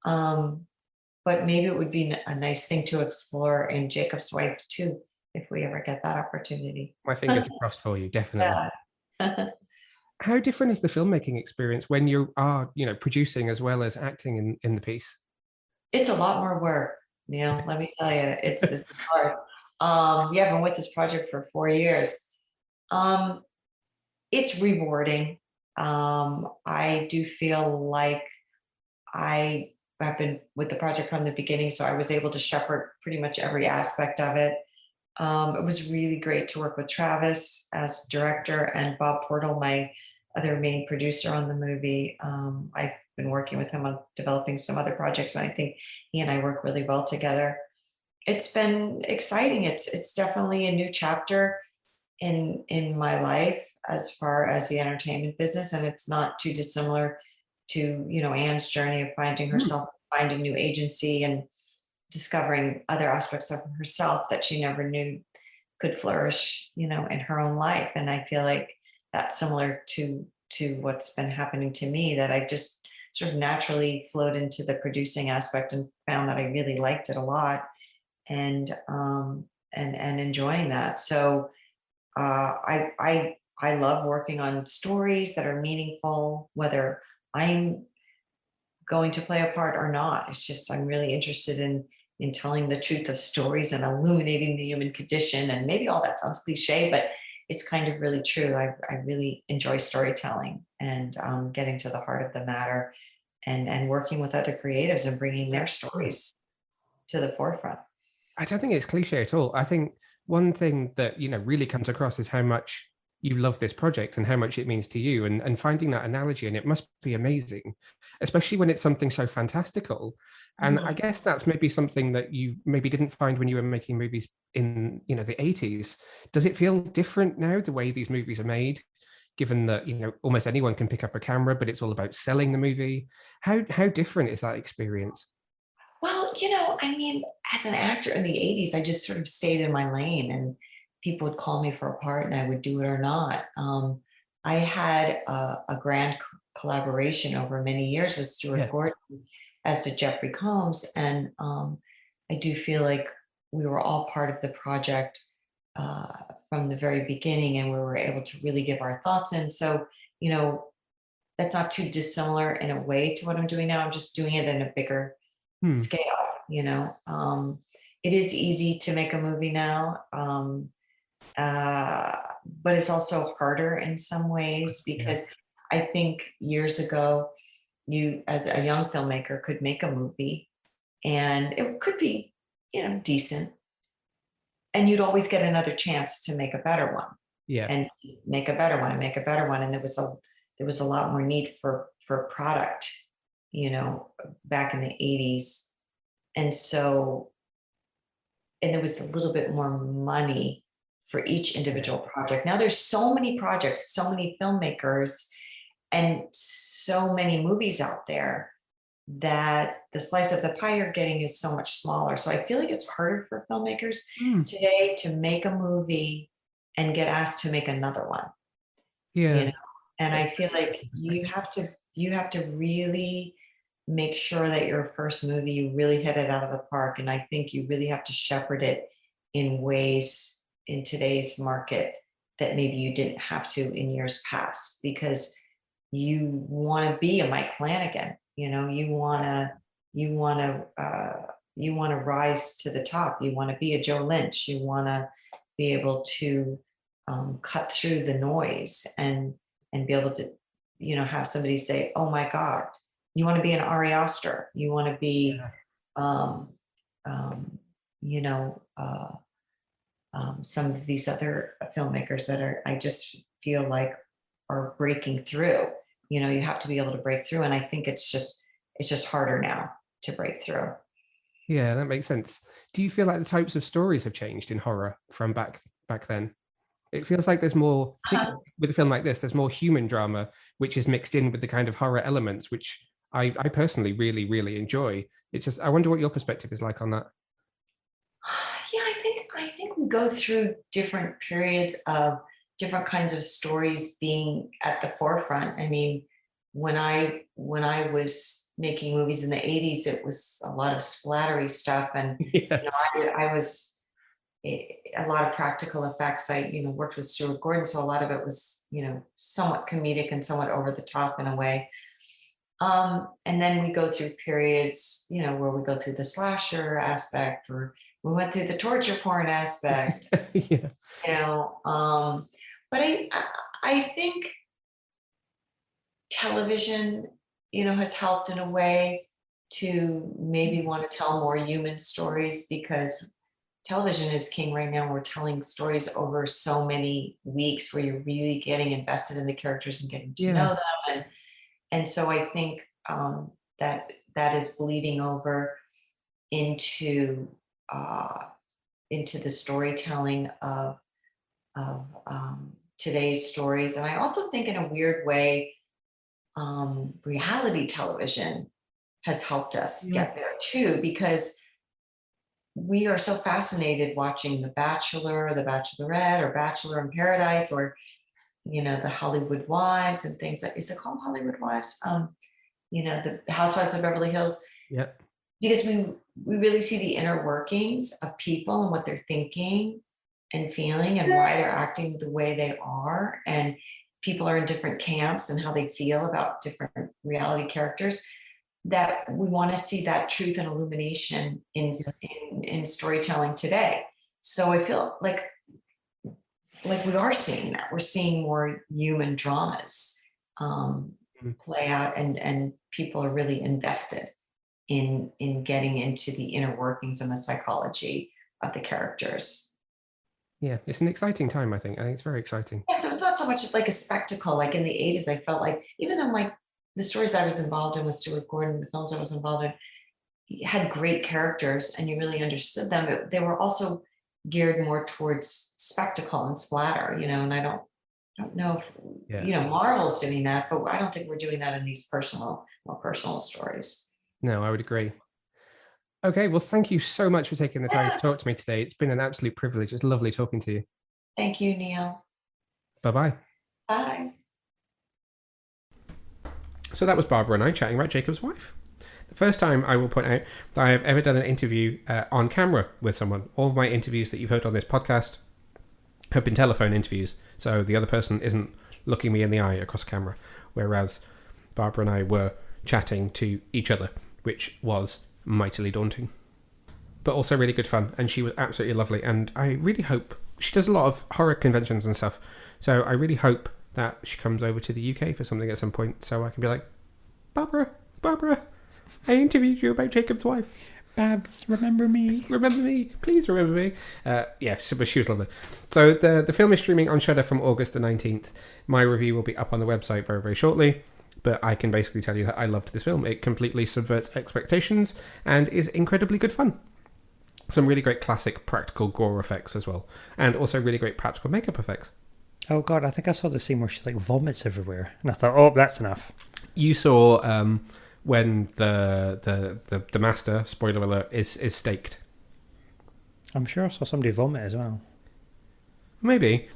But maybe it would be a nice thing to explore in Jakob's wife too, if we ever get that opportunity. My fingers are crossed for you, definitely. Yeah. How different is the filmmaking experience when you are, producing as well as acting in the piece? It's a lot more work, Neil. Let me tell you, it's hard. Yeah, I've been with this project for 4 years. It's rewarding. I do feel like I have been with the project from the beginning, so I was able to shepherd pretty much every aspect of it. It was really great to work with Travis as director and Bob Portal, my other main producer on the movie. I've been working with him on developing some other projects, and I think he and I work really well together. It's been exciting. It's definitely a new chapter in my life as far as the entertainment business, and it's not too dissimilar to Anne's journey of finding herself, finding new agency, and discovering other aspects of herself that she never knew could flourish, in her own life. And I feel like that's similar to what's been happening to me, that I just sort of naturally flowed into the producing aspect and found that I really liked it a lot, and enjoying that. So I love working on stories that are meaningful, whether I'm going to play a part or not. It's just, I'm really interested in telling the truth of stories and illuminating the human condition. And maybe all that sounds cliche, but it's kind of really true. I really enjoy storytelling and getting to the heart of the matter, and working with other creatives and bringing their stories to the forefront. I don't think it's cliche at all. I think one thing that really comes across is how much you love this project and how much it means to you, and finding that analogy, and it must be amazing, especially when it's something so fantastical. And I guess that's maybe something that you maybe didn't find when you were making movies in the 80s. Does it feel different now, the way these movies are made, given that almost anyone can pick up a camera, but it's all about selling the movie? How different is that experience? Well, I mean, as an actor in the 80s, I just sort of stayed in my lane, and people would call me for a part and I would do it or not. I had a grand collaboration over many years with Stuart Gordon, as did Jeffrey Combs. And I do feel like we were all part of the project from the very beginning, and we were able to really give our thoughts in. So, that's not too dissimilar in a way to what I'm doing now. I'm just doing it in a bigger scale. It is easy to make a movie now, but it's also harder in some ways, because I think years ago, you as a young filmmaker could make a movie and it could be decent, and you'd always get another chance to make a better one, and make a better one and make a better one. And there was a lot more need for product back in the 80s. And so, and there was a little bit more money for each individual project. Now there's so many projects, so many filmmakers, and so many movies out there, that the slice of the pie you're getting is so much smaller. So I feel like it's harder for filmmakers today to make a movie and get asked to make another one. And I feel like you have to really make sure that your first movie, you really hit it out of the park. And I think you really have to shepherd it in ways in today's market that maybe you didn't have to in years past, because you want to be a Mike Flanagan. You want to rise to the top. You want to be a Joe Lynch. You want to be able to cut through the noise and be able to have somebody say, oh my God. You want to be an Ari Aster. You want to be some of these other filmmakers that I just feel like are breaking through. You have to be able to break through, and I think it's just harder now to break through. Yeah, that makes sense. Do you feel like the types of stories have changed in horror from back then? It feels like there's more, particularly with a film like this, there's more human drama, which is mixed in with the kind of horror elements, which I personally really, really enjoy. It's just, I wonder what your perspective is like on that. Yeah, I think we go through different periods of different kinds of stories being at the forefront. I mean, when I was making movies in the 80s, it was a lot of splattery stuff, and Yeah. I was a lot of practical effects. I worked with Stuart Gordon, so a lot of it was somewhat comedic and somewhat over the top in a way. And then we go through periods, where we go through the slasher aspect, or we went through the torture porn aspect. Yeah. But I think television, has helped in a way to maybe want to tell more human stories, because television is king right now. We're telling stories over so many weeks where you're really getting invested in the characters and getting to know them. And so I think that is bleeding over into the storytelling of today's stories. And I also think, in a weird way, reality television has helped us get there too, because we are so fascinated watching The Bachelor, or The Bachelorette, or Bachelor in Paradise, or the Hollywood Wives and things. That is it called Hollywood Wives? The Housewives of Beverly Hills. Yeah. Because we really see the inner workings of people and what they're thinking and feeling and why they're acting the way they are. And people are in different camps and how they feel about different reality characters, that we want to see that truth and illumination in storytelling today. So I feel like we are seeing that. We're seeing more human dramas play out, and people are really invested in getting into the inner workings and the psychology of the characters. Yeah, it's an exciting time, I think. I think it's very exciting. Yeah, so it's not so much like a spectacle. Like in the 80s, I felt like, even though the stories I was involved in with Stuart Gordon, the films I was involved in, had great characters and you really understood them, but they were also geared more towards spectacle and splatter, and I don't know if Marvel's doing that, but I don't think we're doing that in these more personal stories. No, I would agree. Okay, well, thank you so much for taking the time to talk to me today. It's been an absolute privilege. It's lovely talking to you. Thank you, Neil. Bye-bye. Bye. So that was Barbara and I chatting about Jacob's wife. The first time, I will point out, that I have ever done an interview on camera with someone. All of my interviews that you've heard on this podcast have been telephone interviews, so the other person isn't looking me in the eye across camera, whereas Barbara and I were chatting to each other, which was mightily daunting, but also really good fun, and she was absolutely lovely. And I really hope, she does a lot of horror conventions and stuff, so I really hope that she comes over to the UK for something at some point, so I can be like, Barbara, I interviewed you about Jacob's wife. Babs, remember me? Please remember me. Yes, but she was lovely. So the film is streaming on Shudder from August the 19th. My review will be up on the website very, very shortly, but I can basically tell you that I loved this film. It completely subverts expectations and is incredibly good fun. Some really great classic practical gore effects as well, and also really great practical makeup effects. Oh god, I think I saw the scene where she vomits everywhere, and I thought, oh, that's enough. You saw when the master, spoiler alert, is staked. I'm sure I saw somebody vomit as well. Maybe.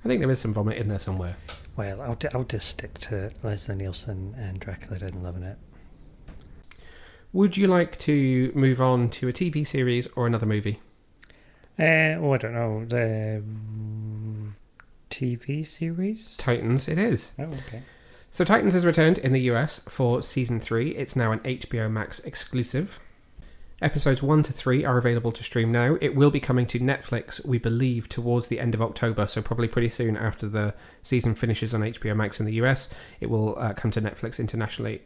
I think there is some vomit in there somewhere. Well, I'll just stick to Leslie Nielsen and Dracula Dead and Loving It. Would you like to move on to a TV series or another movie? I don't know. The TV series? Titans, it is. Oh, okay. So Titans has returned in the US for season 3. It's now an HBO Max exclusive. Episodes 1 to 3 are available to stream now. It will be coming to Netflix, we believe, towards the end of October, so probably pretty soon after the season finishes on HBO Max in the US. It will come to Netflix internationally.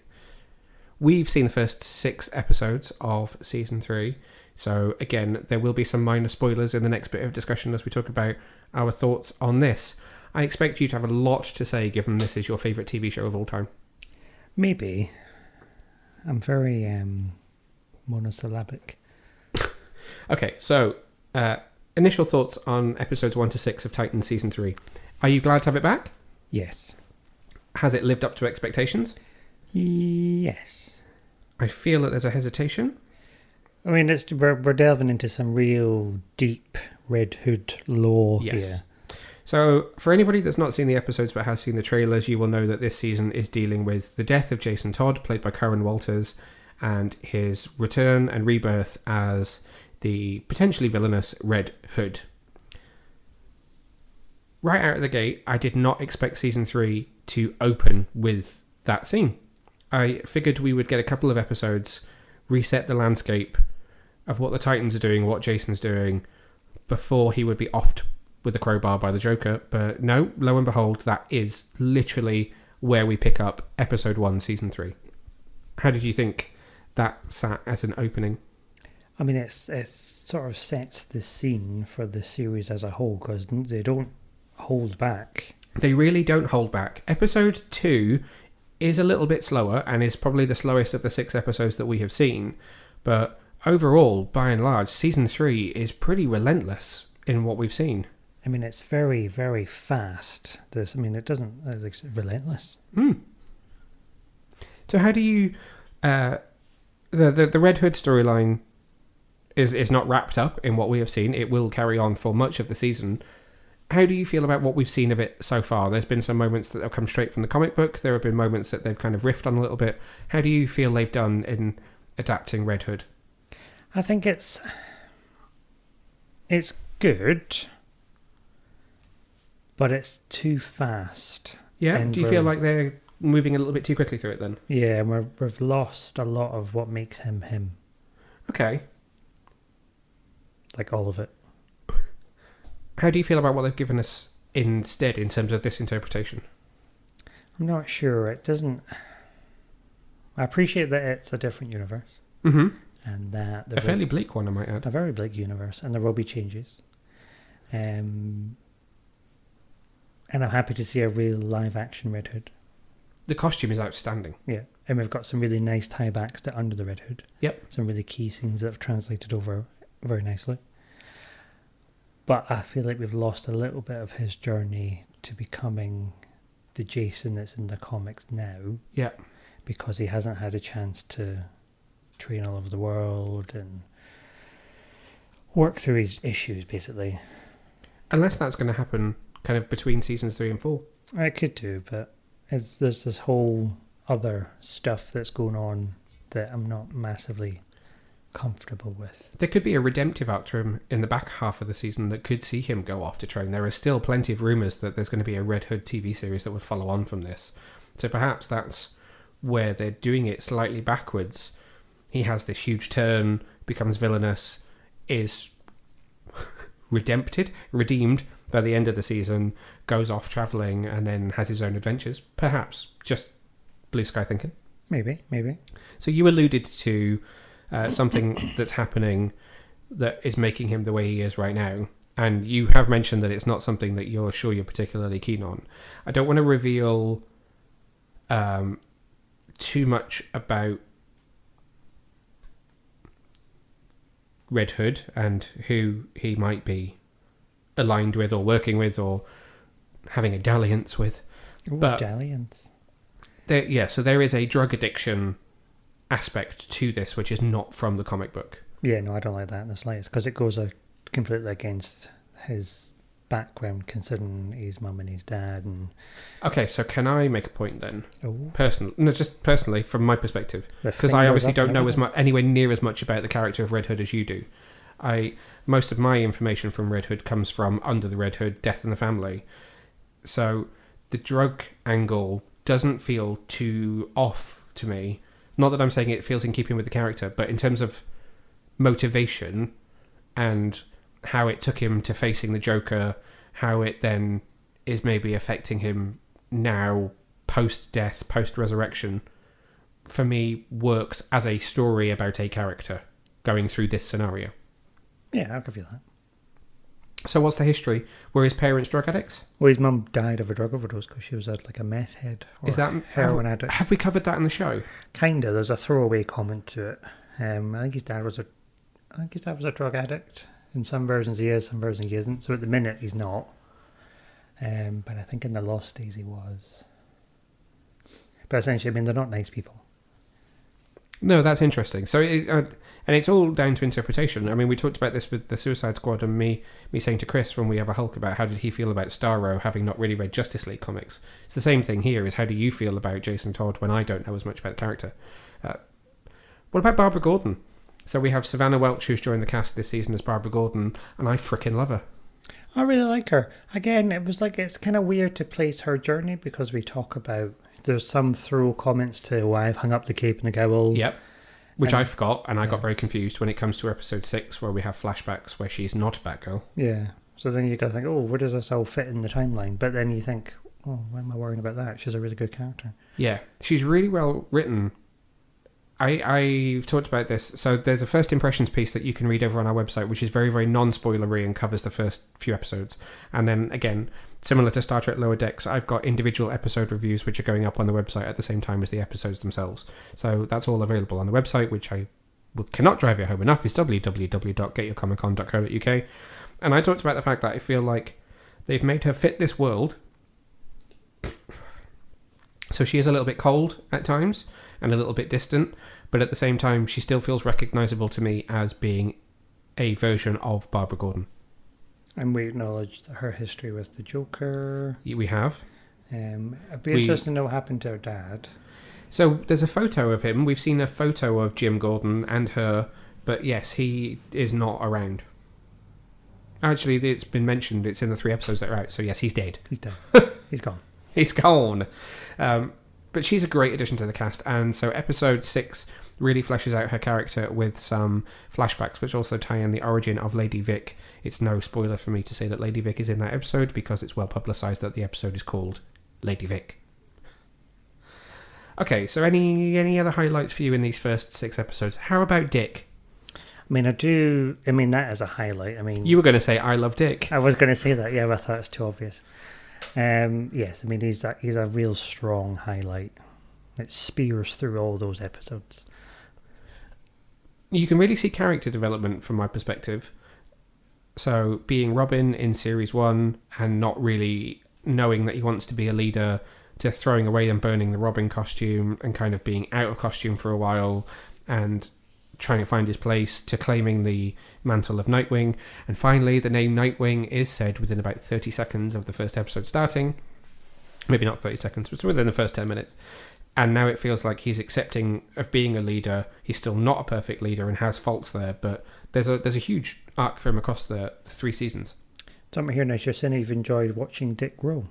We've seen the first 6 episodes of season 3, so again, there will be some minor spoilers in the next bit of discussion as we talk about our thoughts on this. I expect you to have a lot to say, given this is your favourite TV show of all time. Maybe. I'm very monosyllabic. Okay, so initial thoughts on episodes 1 to 6 of Titan Season 3. Are you glad to have it back? Yes. Has it lived up to expectations? Yes. I feel that there's a hesitation. I mean, we're delving into some real deep Red Hood lore here. So, for anybody that's not seen the episodes but has seen the trailers, you will know that this season is dealing with the death of Jason Todd, played by Curran Walters, and his return and rebirth as the potentially villainous Red Hood. Right out of the gate, I did not expect Season 3 to open with that scene. I figured we would get a couple of episodes, reset the landscape of what the Titans are doing, what Jason's doing, before he would be offed with a crowbar by the Joker. But no, lo and behold, that is literally where we pick up episode 1, season 3. How did you think that sat as an opening? I mean, it sort of sets the scene for the series as a whole, because they don't hold back. They really don't hold back. Episode 2 is a little bit slower and is probably the slowest of the 6 episodes that we have seen. But overall, by and large, season 3 is pretty relentless in what we've seen. I mean, it's very, very fast. It doesn't... It's relentless. So how do you... the Red Hood storyline is not wrapped up in what we have seen. It will carry on for much of the season. How do you feel about what we've seen of it so far? There's been some moments that have come straight from the comic book. There have been moments that they've kind of riffed on a little bit. How do you feel they've done in adapting Red Hood? I think it's good, but it's too fast. Yeah? And do you feel like they're moving a little bit too quickly through it then? Yeah, and we've lost a lot of what makes him him. Okay. Like all of it. How do you feel about what they've given us instead in terms of this interpretation? I'm not sure. It doesn't... I appreciate that it's a different universe. Mm-hmm. And that... A fairly bleak one, I might add. A very bleak universe. And there will be changes. And I'm happy to see a real live-action Red Hood. The costume is outstanding. Yeah. And we've got some really nice tie-backs to Under the Red Hood. Yep. Some really key scenes that have translated over very nicely. But I feel like we've lost a little bit of his journey to becoming the Jason that's in the comics now. Yeah. Because he hasn't had a chance to train all over the world and work through his issues, basically. Unless that's going to happen kind of between seasons 3 and 4. I could do, but there's this whole other stuff that's going on that I'm not massively comfortable with. There could be a redemptive arc to him in the back half of the season that could see him go off to train. There are still plenty of rumours that there's going to be a Red Hood TV series that would follow on from this. So perhaps that's where they're doing it slightly backwards. He has this huge turn, becomes villainous, is redeemed by the end of the season, goes off travelling and then has his own adventures. Perhaps. Just blue sky thinking. Maybe. So you alluded to something that's happening that is making him the way he is right now. And you have mentioned that it's not something that you're sure you're particularly keen on. I don't want to reveal too much about Red Hood and who he might be aligned with or working with or having a dalliance with. Ooh, but dalliance. So there is a drug addiction aspect to this which is not from the comic book. Yeah, no, I don't like that in the slightest because it goes completely against his background, considering his mum and his dad. And okay, so can I make a point then? Oh. Just personally from my perspective, because I obviously don't know anywhere near as much about the character of Red Hood as you do. Most of my information from Red Hood comes from Under the Red Hood, Death in the Family. So the drug angle doesn't feel too off to me. Not that I'm saying it feels in keeping with the character, but in terms of motivation and how it took him to facing the Joker, how it then is maybe affecting him now, post-death, post-resurrection, for me works as a story about a character going through this scenario. Yeah, I can feel that. So what's the history? Were his parents drug addicts? Well, his mum died of a drug overdose because she was like a meth head or is that heroin addict. Have we covered that in the show? Kinda. There's a throwaway comment to it. I think his dad was a drug addict. In some versions he is, some versions he isn't. So at the minute he's not. But I think in the Lost Days he was. But essentially, I mean, they're not nice people. No, that's interesting. So, and it's all down to interpretation. I mean, we talked about this with the Suicide Squad and me saying to Chris when we have a Hulk about how did he feel about Starro having not really read Justice League comics. It's the same thing here, is how do you feel about Jason Todd when I don't know as much about the character? What about Barbara Gordon? So we have Savannah Welch, who's joined the cast this season as Barbara Gordon, and I frickin' love her. I really like her. Again, it was like, it's kind of weird to place her journey because we talk about, there's some throw comments to why I've hung up the cape and the cowl. Yep. Which I forgot, and I got very confused when it comes to episode 6, where we have flashbacks where she's not Batgirl. Yeah. So then you got to think, oh, where does this all fit in the timeline? But then you think, oh, why am I worrying about that? She's a really good character. Yeah. She's really well written. I've talked about this. So there's a first impressions piece that you can read over on our website, which is very, very non-spoilery and covers the first few episodes. And then, again, similar to Star Trek Lower Decks, I've got individual episode reviews which are going up on the website at the same time as the episodes themselves. So that's all available on the website, which I cannot drive you home enough, is www.getyourcomiccon.co.uk. And I talked about the fact that I feel like they've made her fit this world. So she is a little bit cold at times and a little bit distant, but at the same time she still feels recognisable to me as being a version of Barbara Gordon. And we acknowledged her history with the Joker. We have. It'd be interesting to know what happened to her dad. So there's a photo of him. We've seen a photo of Jim Gordon and her, but yes, he is not around. Actually, it's been mentioned. It's in the 3 episodes that are out. So yes, he's dead. He's dead. He's gone. He's gone. But she's a great addition to the cast. And so episode 6 really fleshes out her character with some flashbacks, which also tie in the origin of Lady Vic. It's no spoiler for me to say that Lady Vic is in that episode because it's well publicised that the episode is called Lady Vic. Okay, so any other highlights for you in these first 6 episodes? How about Dick? I mean, that is a highlight. I mean, you were going to say I love Dick. I was going to say that, yeah, but I thought it's too obvious. Yes, I mean, he's a real strong highlight. It spears through all those episodes. You can really see character development from my perspective. So being Robin in series 1 and not really knowing that he wants to be a leader, to throwing away and burning the Robin costume and kind of being out of costume for a while and trying to find his place, to claiming the mantle of Nightwing, and finally the name Nightwing is said within about 30 seconds of the first episode starting. Maybe not 30 seconds, but within the first 10 minutes. And now it feels like he's accepting of being a leader. He's still not a perfect leader and has faults there, but there's a huge arc for him across the 3 seasons. Something here now, you're saying you've enjoyed watching Dick grow.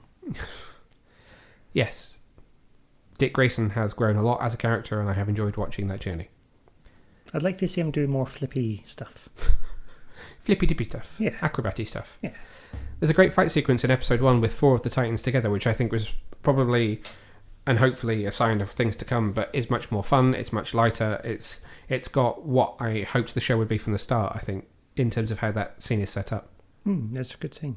Yes. Dick Grayson has grown a lot as a character, and I have enjoyed watching that journey. I'd like to see him do more flippy stuff. Flippy-dippy stuff. Yeah. Acrobaty stuff. Yeah. There's a great fight sequence in episode 1 with 4 of the Titans together, which I think was probably and hopefully a sign of things to come, but is much more fun. It's much lighter. It's got what I hoped the show would be from the start, I think, in terms of how that scene is set up. That's a good scene.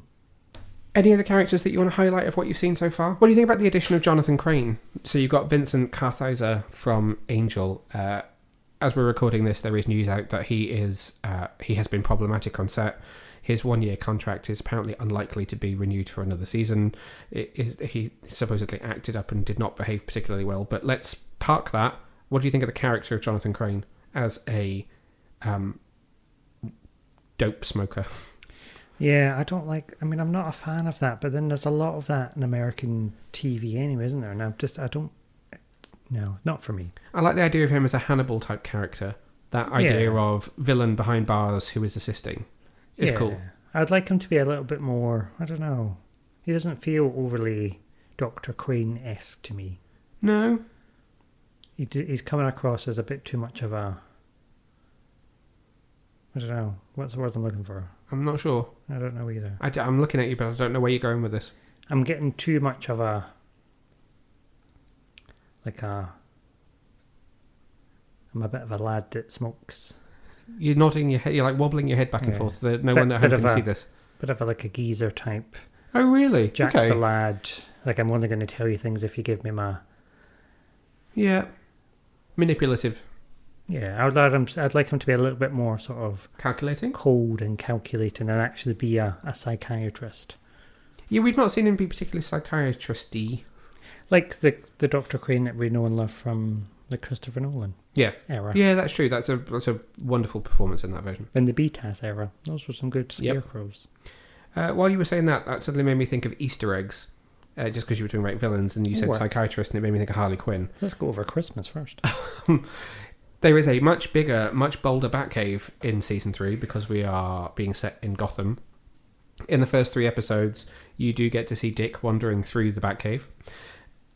Any other characters that you want to highlight of what you've seen so far? What do you think about the addition of Jonathan Crane? So you've got Vincent Kartheiser from Angel. As we're recording this, there is news out that he has been problematic on set. His 1-year contract is apparently unlikely to be renewed for another season. He supposedly acted up and did not behave particularly well. But let's park that. What do you think of the character of Jonathan Crane as a dope smoker? Yeah, I'm not a fan of that, but then there's a lot of that in American TV anyway, isn't there? And no, not for me. I like the idea of him as a Hannibal type character. That idea of villain behind bars who is assisting is cool. I'd like him to be a little bit more, I don't know. He doesn't feel overly Dr. Crane-esque to me. No. He's coming across as a bit too much of a, I don't know. What's the word I'm looking for? I'm not sure. I don't know either. I'm looking at you, but I don't know where you're going with this. I'm getting too much of I'm a bit of a lad that smokes. You're nodding your head. You're like wobbling your head back and forth. No one at home can see this. Bit of a geezer type. Oh, really? Jack the lad. Like, I'm only going to tell you things if you give me my... Yeah. Manipulative. Yeah, I'd like him to be a little bit more sort of Calculating? cold and calculating and actually be a psychiatrist. Yeah, we've not seen him be particularly psychiatrist-y. Like the Dr. Crane that we know and love from the Christopher Nolan era. Yeah, that's true. That's a wonderful performance in that version. In the BTAS era. Those were some good scarecrows. While you were saying that suddenly made me think of Easter eggs. Just because you were talking about villains and you said psychiatrist, and it made me think of Harley Quinn. Let's go over Christmas first. There is a much bigger, much bolder Batcave in season 3 because we are being set in Gotham. In the first 3 episodes, you do get to see Dick wandering through the Batcave,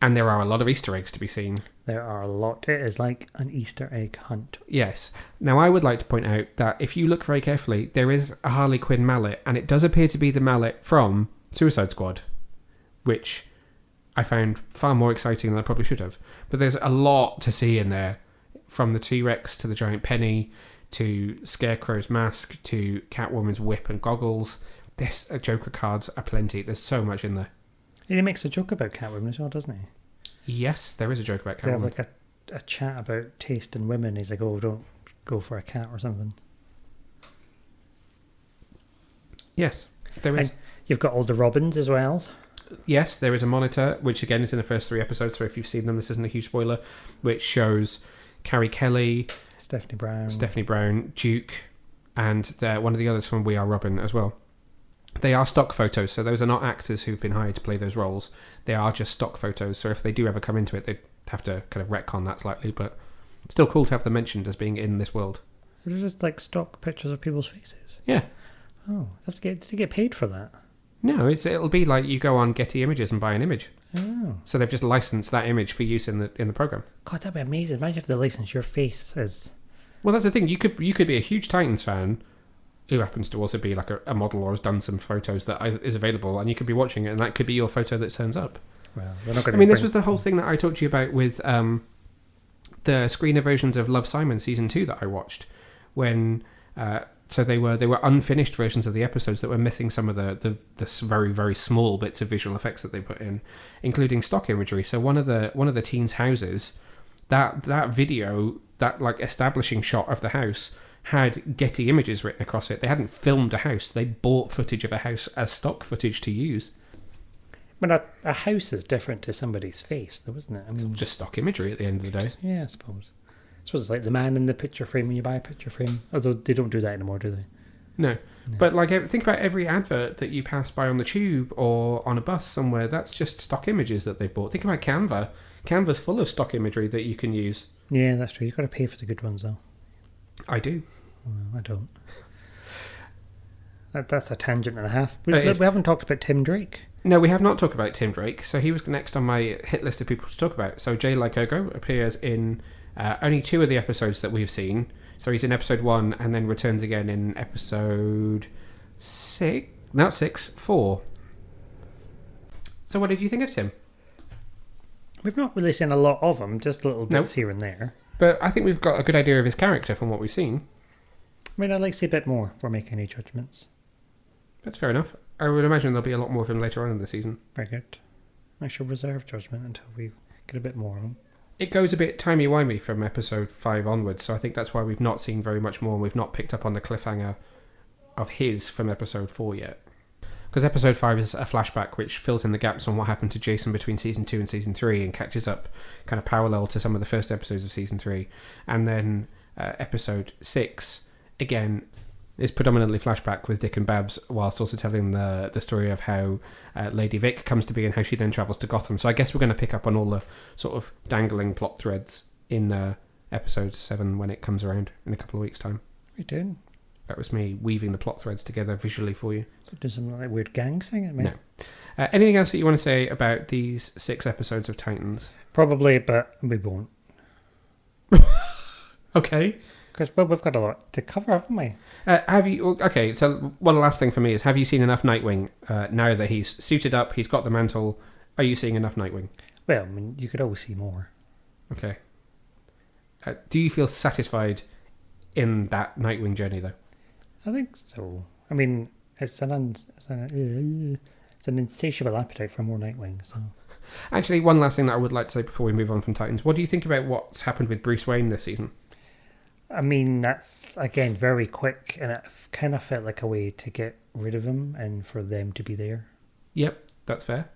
and there are a lot of Easter eggs to be seen. There are a lot. It is like an Easter egg hunt. Yes. Now, I would like to point out that if you look very carefully, there is a Harley Quinn mallet, and it does appear to be the mallet from Suicide Squad, which I found far more exciting than I probably should have. But there's a lot to see in there. From the T-Rex to the giant penny, to Scarecrow's mask, to Catwoman's whip and goggles. This Joker cards are plenty. There's so much in there. He makes a joke about Catwoman as well, doesn't he? Yes, there is a joke about Catwoman. They have like a chat about taste in women. He's like, oh, don't go for a cat or something. Yes, there is. And you've got all the Robins as well. Yes, there is a monitor, which again is in the first 3 episodes, so if you've seen them, this isn't a huge spoiler, which shows Carrie Kelly, Stephanie Brown, Duke, and one of the others from We Are Robin as well. They are stock photos, so those are not actors who've been hired to play those roles. They are just stock photos, so if they do ever come into it, they'd have to kind of retcon that slightly, but still cool to have them mentioned as being in this world. They're just like stock pictures of people's faces. Yeah. Oh, did you get paid for that? No, it'll be like you go on Getty Images and buy an image. Oh. So they've just licensed that image for use in the program. God, that'd be amazing. Imagine if they license your face as... Well, that's the thing. You could be a huge Titans fan who happens to also be like a model or has done some photos that is available, and you could be watching it, and that could be your photo that turns up. Well, they're not going to... I mean, this was the whole thing that I talked to you about with the screener versions of Love, Simon season 2 that I watched, when so they were unfinished versions of the episodes that were missing some of the very, very small bits of visual effects that they put in, including stock imagery. So one of the teens' houses, that video, that like establishing shot of the house had Getty Images written across it. They hadn't filmed a house. They bought footage of a house as stock footage to use. But a house is different to somebody's face, though, isn't it? I mean, it's just stock imagery at the end of the day. Yeah, I suppose. I suppose it's like the man in the picture frame when you buy a picture frame. Although they don't do that anymore, do they? No. But like, think about every advert that you pass by on the tube or on a bus somewhere. That's just stock images that they've bought. Think about Canva. Canva's full of stock imagery that you can use. Yeah, that's true. You've got to pay for the good ones, though. I do. Well, I don't. That's a tangent and a half. We haven't talked about Tim Drake. No, we have not talked about Tim Drake. So he was next on my hit list of people to talk about. So GYCO appears in only 2 of the episodes that we've seen. So he's in episode 1 and then returns again in episode 4. So what did you think of Tim? We've not really seen a lot of him, just little bits here and there. But I think we've got a good idea of his character from what we've seen. I mean, I'd like to see a bit more before making any judgments. That's fair enough. I would imagine there'll be a lot more of him later on in the season. Very good. I shall reserve judgment until we get a bit more of him. It goes a bit timey-wimey from episode 5 onwards, so I think that's why we've not seen very much more, and we've not picked up on the cliffhanger of his from episode 4 yet. Because episode 5 is a flashback which fills in the gaps on what happened to Jason between season 2 and season 3 and catches up kind of parallel to some of the first episodes of season 3. And then episode 6, again, is predominantly flashback with Dick and Babs, whilst also telling the story of how Lady Vic comes to be and how she then travels to Gotham. So I guess we're going to pick up on all the sort of dangling plot threads in episode 7 when it comes around in a couple of weeks' time. We do. That was me weaving the plot threads together visually for you. Do some like weird gang singing, mate. No. Anything else that you want to say about these 6 episodes of Titans? Probably, but we won't. Okay. Because we've got a lot to cover, haven't we? Have you? Okay, so one last thing for me is: have you seen enough Nightwing now that he's suited up? He's got the mantle. Are you seeing enough Nightwing? Well, I mean, you could always see more. Okay. Do you feel satisfied in that Nightwing journey, though? I think so. I mean, it's an insatiable appetite for more Nightwing. So, actually, one last thing that I would like to say before we move on from Titans: what do you think about what's happened with Bruce Wayne this season? I mean, that's, again, very quick, and it kind of felt like a way to get rid of him and for them to be there. Yep, that's fair.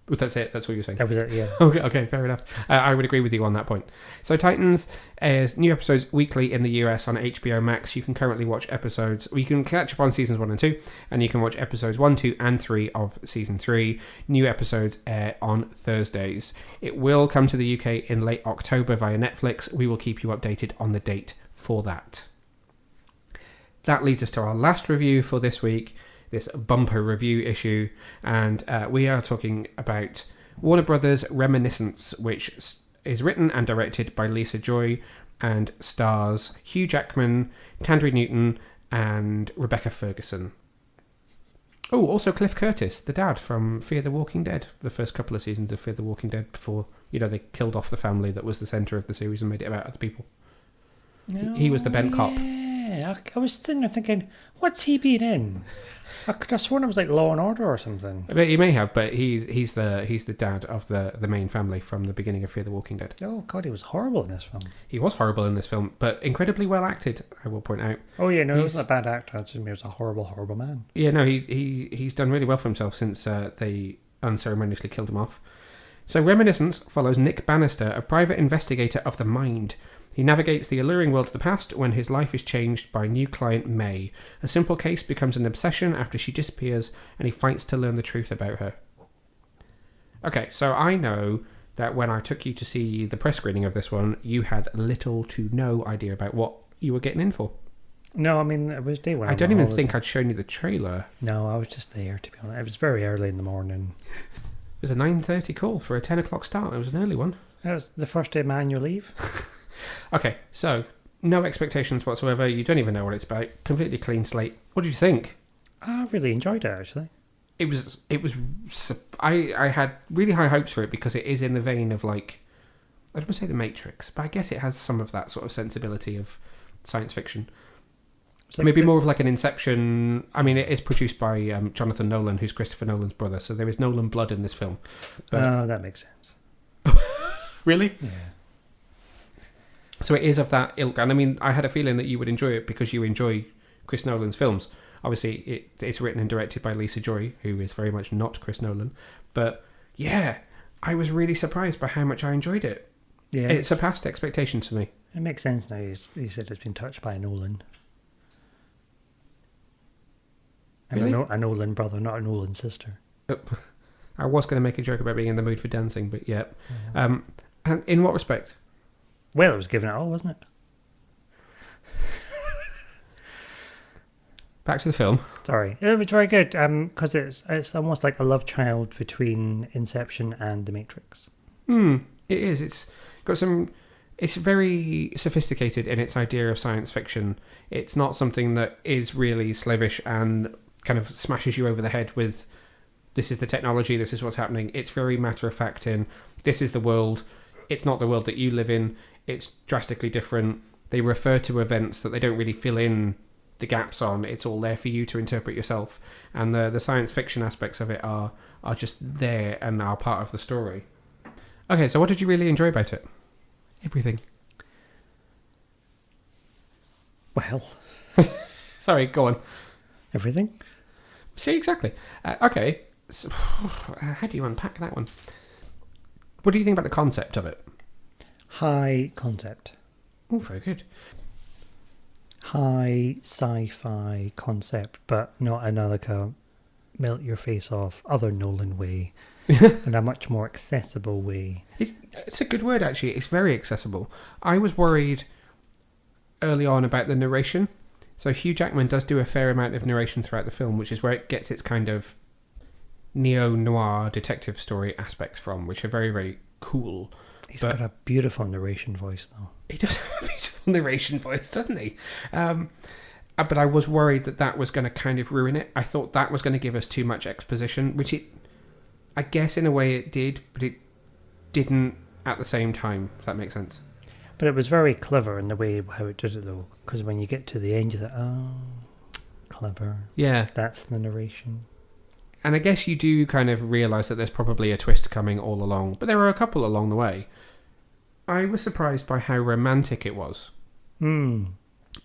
But that's it. That's what you're saying. That was it, yeah. Okay, fair enough. I would agree with you on that point. So Titans is new episodes weekly in the US on HBO Max. You can currently watch episodes. You can catch up on seasons 1 and 2, and you can watch episodes 1, 2, and 3 of season 3. New episodes air on Thursdays. It will come to the UK in late October via Netflix. We will keep you updated on the date for that. That leads us to our last review for this week. This bumper review issue, and we are talking about Warner Brothers' Reminiscence, which is written and directed by Lisa Joy and stars Hugh Jackman, Tandre Newton, and Rebecca Ferguson. Oh, also Cliff Curtis, the dad from Fear the Walking Dead, the first couple of seasons of Fear the Walking Dead before, they killed off the family that was the centre of the series and made it about other people. He was the bent cop. Yeah, I was sitting there thinking, what's he been in? I could have sworn it was like Law and Order or something. But he may have, but he's the dad of the main family from the beginning of Fear the Walking Dead. Oh God, he was horrible in this film. He was horrible in this film, but incredibly well acted, I will point out. Oh yeah, no, he wasn't a bad actor. He was a horrible, horrible man. Yeah, no, he's done really well for himself since they unceremoniously killed him off. So Reminiscence follows Nick Bannister, a private investigator of the mind. He navigates the alluring world of the past when his life is changed by new client May. A simple case becomes an obsession after she disappears, and he fights to learn the truth about her. Okay, so I know that when I took you to see the press screening of this one, you had little to no idea about what you were getting in for. No, I mean, it was day one. I don't even think I'd shown you the trailer. No, I was just there, to be honest. It was very early in the morning. It was a 9:30 call for a 10 o'clock start. It was an early one. It was the first day of my annual leave. Okay, so no expectations whatsoever. You don't even know what it's about. Completely clean slate. What did you think? I really enjoyed it, actually. It was. I had really high hopes for it because it is in the vein of, like, I don't want to say The Matrix, but I guess it has some of that sort of sensibility of science fiction. Like maybe more of like an Inception. I mean, it is produced by Jonathan Nolan, who's Christopher Nolan's brother, so there is Nolan blood in this film. Oh, that makes sense. Really? Yeah. So it is of that ilk, and I mean, I had a feeling that you would enjoy it because you enjoy Chris Nolan's films. Obviously, it's written and directed by Lisa Joy, who is very much not Chris Nolan. But yeah, I was really surprised by how much I enjoyed it. Yeah, it surpassed expectations for me. It makes sense now. You said it's been touched by Nolan. Really? A Nolan brother, not a Nolan sister. I was going to make a joke about being in the mood for dancing, but yeah. And in what respect? Well, it was given it all, wasn't it? Back to the film. Sorry, it was very good because it's almost like a love child between Inception and The Matrix. It is. It's got some. It's very sophisticated in its idea of science fiction. It's not something that is really slavish and kind of smashes you over the head with, this is the technology, this is what's happening. It's very matter of fact in, this is the world. It's not the world that you live in. It's drastically different. They refer to events that they don't really fill in the gaps on. It's all there for you to interpret yourself. And the science fiction aspects of it are just there and are part of the story. Okay, so what did you really enjoy about it? Everything. Well. Sorry, go on. Everything? See, exactly. Okay, so, how do you unpack that one? What do you think about the concept of it? High concept. Oh, very good. High sci-fi concept, but not in a melt your face off other Nolan way, in a much more accessible way. It's a good word, actually. It's very accessible. I was worried early on about the narration. So Hugh Jackman does do a fair amount of narration throughout the film, which is where it gets its kind of neo-noir detective story aspects from, which are very, very cool. He's got a beautiful narration voice, though. He does have a beautiful narration voice, doesn't he? But I was worried that was going to kind of ruin it. I thought that was going to give us too much exposition, which I guess in a way it did, but it didn't at the same time, if that makes sense. But it was very clever in the way how it did it, though, because when you get to the end, you think, oh, clever. Yeah. That's the narration. And I guess you do kind of realise that there's probably a twist coming all along, but there are a couple along the way. I was surprised by how romantic it was. Hmm.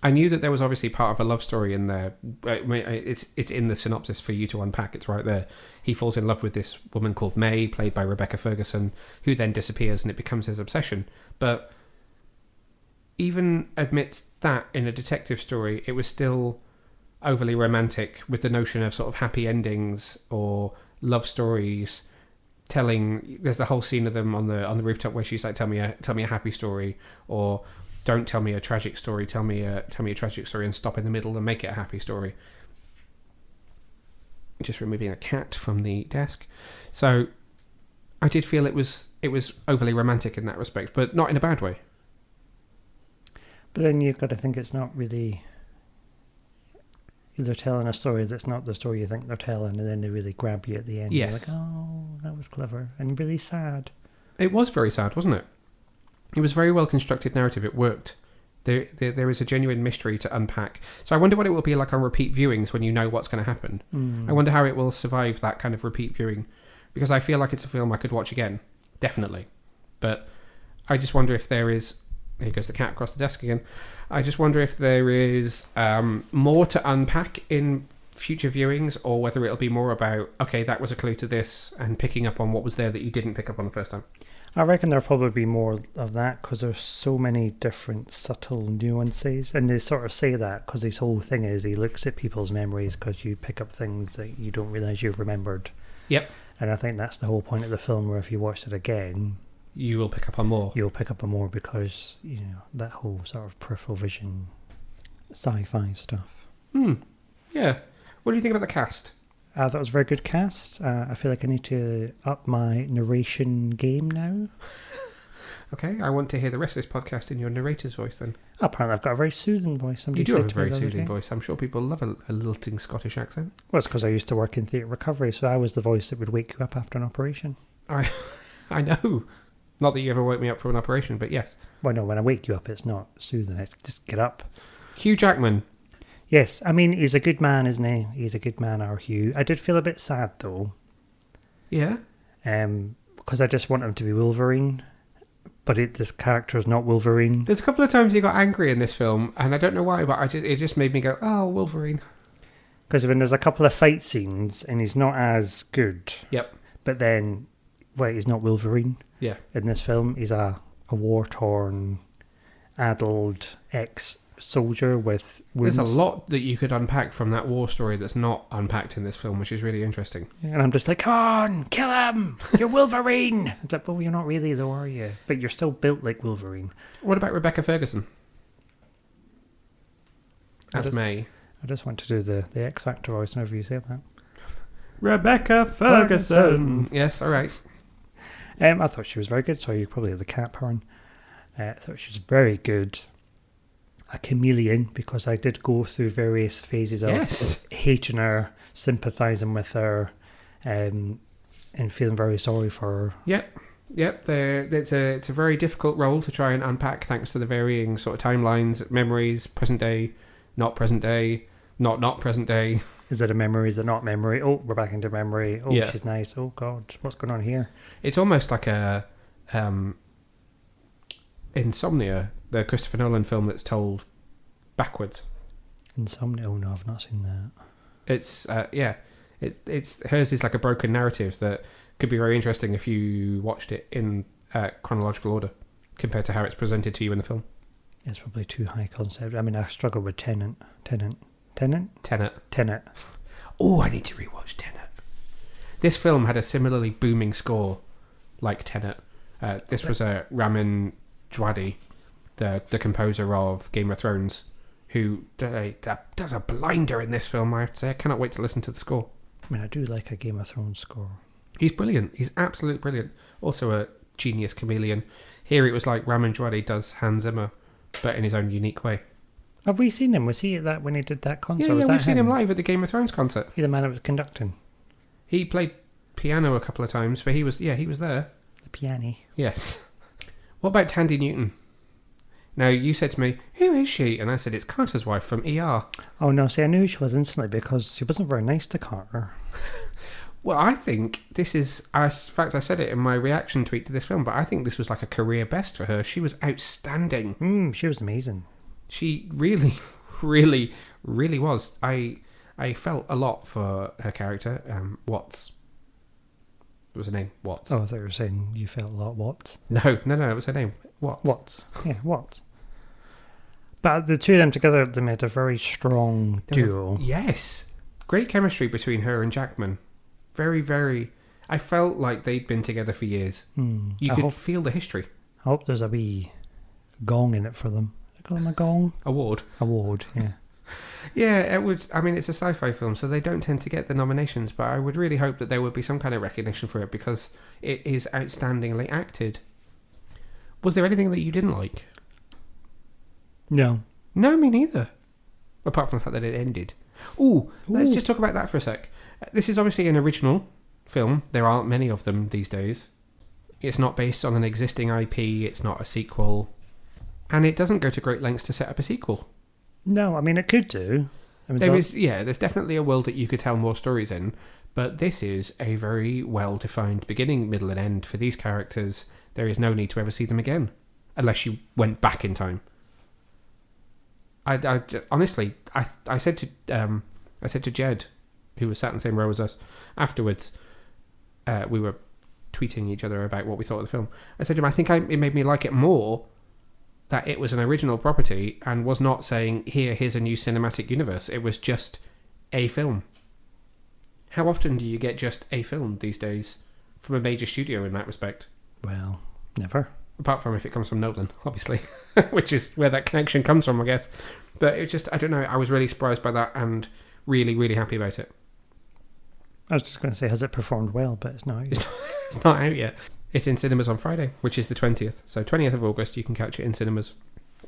I knew that there was obviously part of a love story in there. It's in the synopsis for you to unpack. It's right there. He falls in love with this woman called May, played by Rebecca Ferguson, who then disappears, and it becomes his obsession. But even amidst that, in a detective story, it was still overly romantic, with the notion of sort of happy endings or love stories. There's the whole scene of them on the rooftop where she's like, tell me a happy story, or don't tell me a tragic story, tell me a tragic story and stop in the middle and make it a happy story. Just removing a cat from the desk. So I did feel it was overly romantic in that respect, but not in a bad way. But then you've got to think it's not really... They're telling a story that's not the story you think they're telling, and then they really grab you at the end. Yes. You're like, oh, that was clever and really sad. It was very sad, wasn't it? It was a very well constructed narrative. It worked. There is a genuine mystery to unpack. So I wonder what it will be like on repeat viewings when you know what's going to happen. I wonder how it will survive that kind of repeat viewing, because I feel like it's a film I could watch again, definitely. But I just wonder if there is... Here goes the cat across the desk again. I just wonder if there is more to unpack in future viewings, or whether it'll be more about, okay, that was a clue to this, and picking up on what was there that you didn't pick up on the first time. I reckon there'll probably be more of that, because there's so many different subtle nuances, and they sort of say that because his whole thing is he looks at people's memories because you pick up things that you don't realise you've remembered. Yep. And I think that's the whole point of the film, where if you watched it again... You will pick up on more. You'll pick up on more because, you know, that whole sort of peripheral vision sci-fi stuff. Yeah. What do you think about the cast? I thought it was a very good cast. I feel like I need to up my narration game now. Okay, I want to hear the rest of this podcast in your narrator's voice then. Apparently I've got a very soothing voice. Somebody You do said have a to me very the other soothing day. voice. I'm sure people love a lilting Scottish accent. Well, it's because I used to work in theatre recovery, so I was the voice that would wake you up after an operation. I know. Not that you ever woke me up for an operation, but yes. Well, no, when I wake you up, it's not soothing. It's just get up. Hugh Jackman. Yes, I mean, he's a good man, isn't he? He's a good man, our Hugh. I did feel a bit sad, though. Yeah? Because I just want him to be Wolverine, but this character is not Wolverine. There's a couple of times he got angry in this film, and I don't know why, but it just made me go, oh, Wolverine. Because when there's a couple of fight scenes, and he's not as good. Yep. But then, well, he's not Wolverine. Yeah. In this film, he's a war-torn, addled ex-soldier with wounds. There's a lot that you could unpack from that war story that's not unpacked in this film, which is really interesting. And I'm just like, come on, kill him! You're Wolverine! It's like, well, you're not really though, are you? But you're still built like Wolverine. What about Rebecca Ferguson? That's May. I just want to do the X Factor voice whenever you say that. Rebecca Ferguson! Yes, all right. I thought she was very good. Sorry, you probably had the cat purring. I thought she was very good. A chameleon, because I did go through various phases of hating her, sympathising with her, and feeling very sorry for her. Yep. It's a very difficult role to try and unpack, thanks to the varying sort of timelines, memories, present day, not present day, not present day. Is it a memory? Is it not memory? Oh, we're back into memory. Oh, yeah. She's nice. Oh, God, what's going on here? It's almost like a Insomnia, the Christopher Nolan film that's told backwards. Insomnia? Oh, no, I've not seen that. It's, it's hers is like a broken narrative that could be very interesting if you watched it in chronological order compared to how it's presented to you in the film. It's probably too high concept. I mean, I struggle with Tenet. Oh, I need to rewatch Tenet. This film had a similarly booming score like Tenet. This was Ramin Djawadi, the composer of Game of Thrones, who does a blinder in this film, I have to say. I cannot wait to listen to the score. I mean, I do like a Game of Thrones score. He's brilliant. He's absolutely brilliant. Also a genius chameleon. Here it was like Ramin Djawadi does Hans Zimmer, but in his own unique way. Have we seen him? Was he at that when he did that concert? Yeah, we've seen him live at the Game of Thrones concert. He's the man that was conducting. He played piano a couple of times, but he was there. The piano. Yes. What about Tandy Newton? Now, you said to me, who is she? And I said, it's Carter's wife from ER. Oh, no, see, I knew she was instantly because she wasn't very nice to Carter. Well, I think this is... In fact, I said it in my reaction tweet to this film, but I think this was like a career best for her. She was outstanding. She was amazing. She really, really, really was. I felt a lot for her character. Watts. What was her name? Watts. Oh, I thought you were saying you felt a lot Watts. No, it was her name. Watts. Yeah, Watts. But the two of them together, they made a very strong duo. Yes. Great chemistry between her and Jackman. Very, very... I felt like they'd been together for years. You could feel the history. I hope there's a wee gong in it for them. They call them a gong? Award, yeah. Yeah, it would. I mean, it's a sci-fi film, so they don't tend to get the nominations, but I would really hope that there would be some kind of recognition for it because it is outstandingly acted. Was there anything that you didn't like? No. No, me neither. Apart from the fact that it ended. Let's just talk about that for a sec. This is obviously an original film. There aren't many of them these days. It's not based on an existing IP. It's not a sequel. And it doesn't go to great lengths to set up a sequel. No, I mean, it could do. I mean, there's definitely a world that you could tell more stories in, but this is a very well-defined beginning, middle, and end for these characters. There is no need to ever see them again, unless you went back in time. I honestly, I said to Jed, who was sat in the same row as us, afterwards, we were tweeting each other about what we thought of the film. I said to him, I think it made me like it more that it was an original property and was not saying, here's a new cinematic universe. It was just a film. How often do you get just a film these days from a major studio in that respect? Well, never. Apart from if it comes from Nolan, obviously, which is where that connection comes from, I guess. But it just, I don't know, I was really surprised by that and really, really happy about it. I was just going to say, has it performed well? But it's not out yet. It's not out yet. It's in cinemas on Friday, which is the 20th. So 20th of August, you can catch it in cinemas.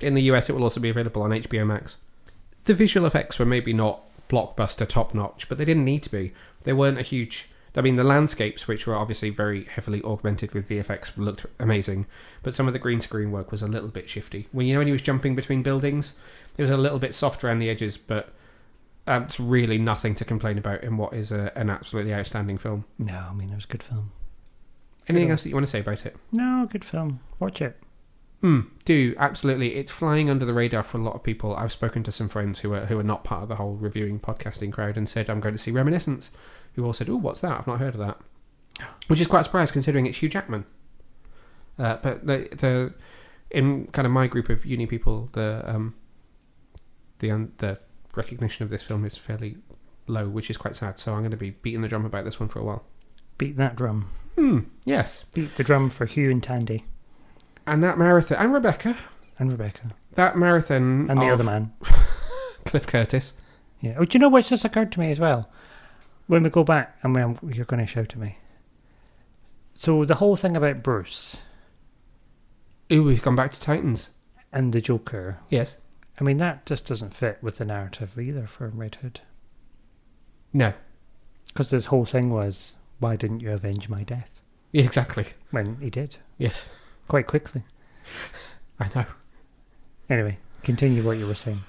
In the US, it will also be available on HBO Max. The visual effects were maybe not blockbuster top-notch, but they didn't need to be. They weren't a huge... I mean, the landscapes, which were obviously very heavily augmented with VFX, looked amazing, but some of the green screen work was a little bit shifty. When he was jumping between buildings, it was a little bit soft around the edges, but it's really nothing to complain about in what is an absolutely outstanding film. No, I mean, it was a good film. Anything else that you want to say about it? No, good film. Watch it. Do, absolutely. It's flying under the radar for a lot of people. I've spoken to some friends who are not part of the whole reviewing podcasting crowd and said, I'm going to see Reminiscence, who all said, what's that? I've not heard of that. Which is quite a surprise considering it's Hugh Jackman. But the in kind of my group of uni people, the recognition of this film is fairly low, which is quite sad. So I'm going to be beating the drum about this one for a while. Beat that drum. Yes. Beat the drum for Hugh and Tandy. And that marathon. And Rebecca. That marathon. And the other man. Cliff Curtis. Yeah. Oh, do you know what's just occurred to me as well? When we go back, and you're going to shout at me. So the whole thing about Bruce. Ooh, we've gone back to Titans. And the Joker. Yes. I mean, that just doesn't fit with the narrative either for Red Hood. No. Because this whole thing was, why didn't you avenge my death? Yeah, exactly. When he did. Yes. Quite quickly. I know. Anyway, continue what you were saying.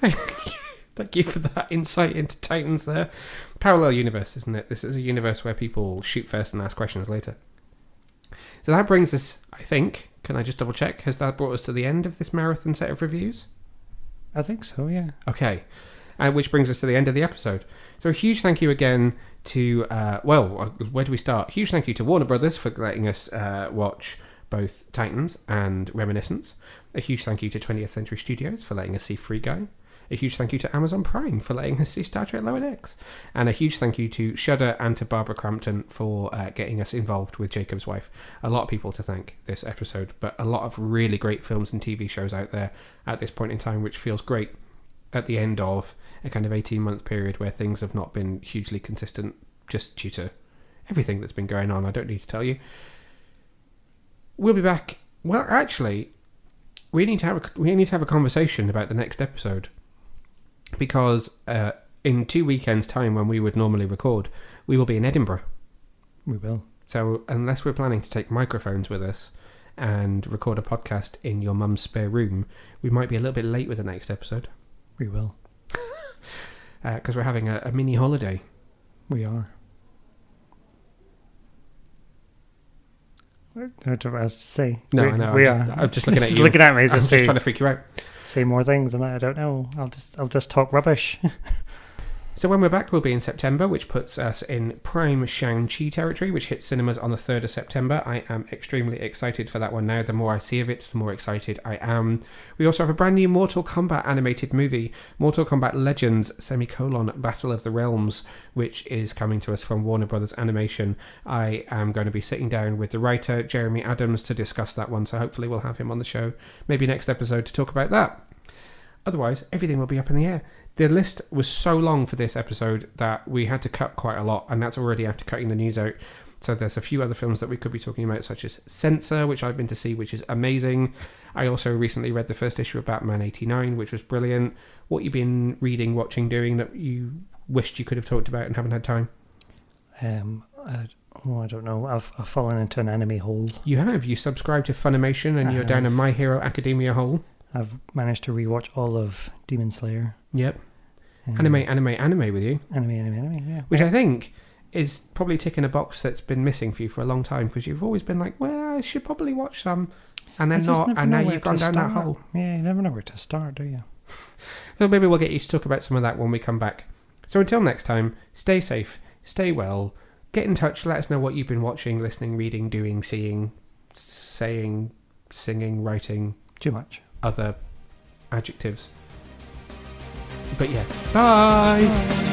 Thank you for that insight into Titans there. Parallel universe, isn't it? This is a universe where people shoot first and ask questions later. So that brings us, I think, can I just double check? Has that brought us to the end of this marathon set of reviews? I think so, yeah. Okay. Which brings us to the end of the episode. So a huge thank you again to, where do we start? Huge thank you to Warner Brothers for letting us watch both Titans and Reminiscence. A huge thank you to 20th Century Studios for letting us see Free Guy. A huge thank you to Amazon Prime for letting us see Star Trek Lower Decks. And a huge thank you to Shudder and to Barbara Crampton for getting us involved with Jacob's wife. A lot of people to thank this episode, but a lot of really great films and TV shows out there at this point in time, which feels great at the end of a kind of 18-month period where things have not been hugely consistent just due to everything that's been going on. I don't need to tell you. We'll be back. Well, actually, we need to have a conversation about the next episode. Because in 2 weekends' time, when we would normally record, we will be in Edinburgh. We will. So unless we're planning to take microphones with us and record a podcast in your mum's spare room, we might be a little bit late with the next episode. We will. Because we're having a mini holiday. We are. I don't know what else to say. No, I know. I'm just looking at you. Looking at me. I'm just trying to freak you out. Say more things, and I don't know. I'll just talk rubbish. So when we're back, we'll be in September, which puts us in prime Shang-Chi territory, which hits cinemas on the 3rd of September. I am extremely excited for that one now. The more I see of it, the more excited I am. We also have a brand new Mortal Kombat animated movie, Mortal Kombat Legends, Battle of the Realms, which is coming to us from Warner Brothers Animation. I am going to be sitting down with the writer, Jeremy Adams, to discuss that one, so hopefully we'll have him on the show, maybe next episode, to talk about that. Otherwise, everything will be up in the air. The list was so long for this episode that we had to cut quite a lot, and that's already after cutting the news out. So there's a few other films that we could be talking about, such as Censor, which I've been to see, which is amazing. I also recently read the first issue of Batman 89, which was brilliant. What you've been reading, watching, doing that you wished you could have talked about and haven't had time? I don't know. I've fallen into an anime hole. You have. You subscribed to Funimation, and you're down a My Hero Academia hole. I've managed to rewatch all of Demon Slayer. Yep. Anime with you. Anime, yeah. Which I think is probably ticking a box that's been missing for you for a long time, because you've always been like, well, I should probably watch some, and then not, and now you've gone down that hole. Yeah, you never know where to start, do you? So maybe we'll get you to talk about some of that when we come back. So until next time, stay safe, stay well, get in touch, let us know what you've been watching, listening, reading, doing, seeing, saying, singing, writing. Too much. Other adjectives. But yeah, bye.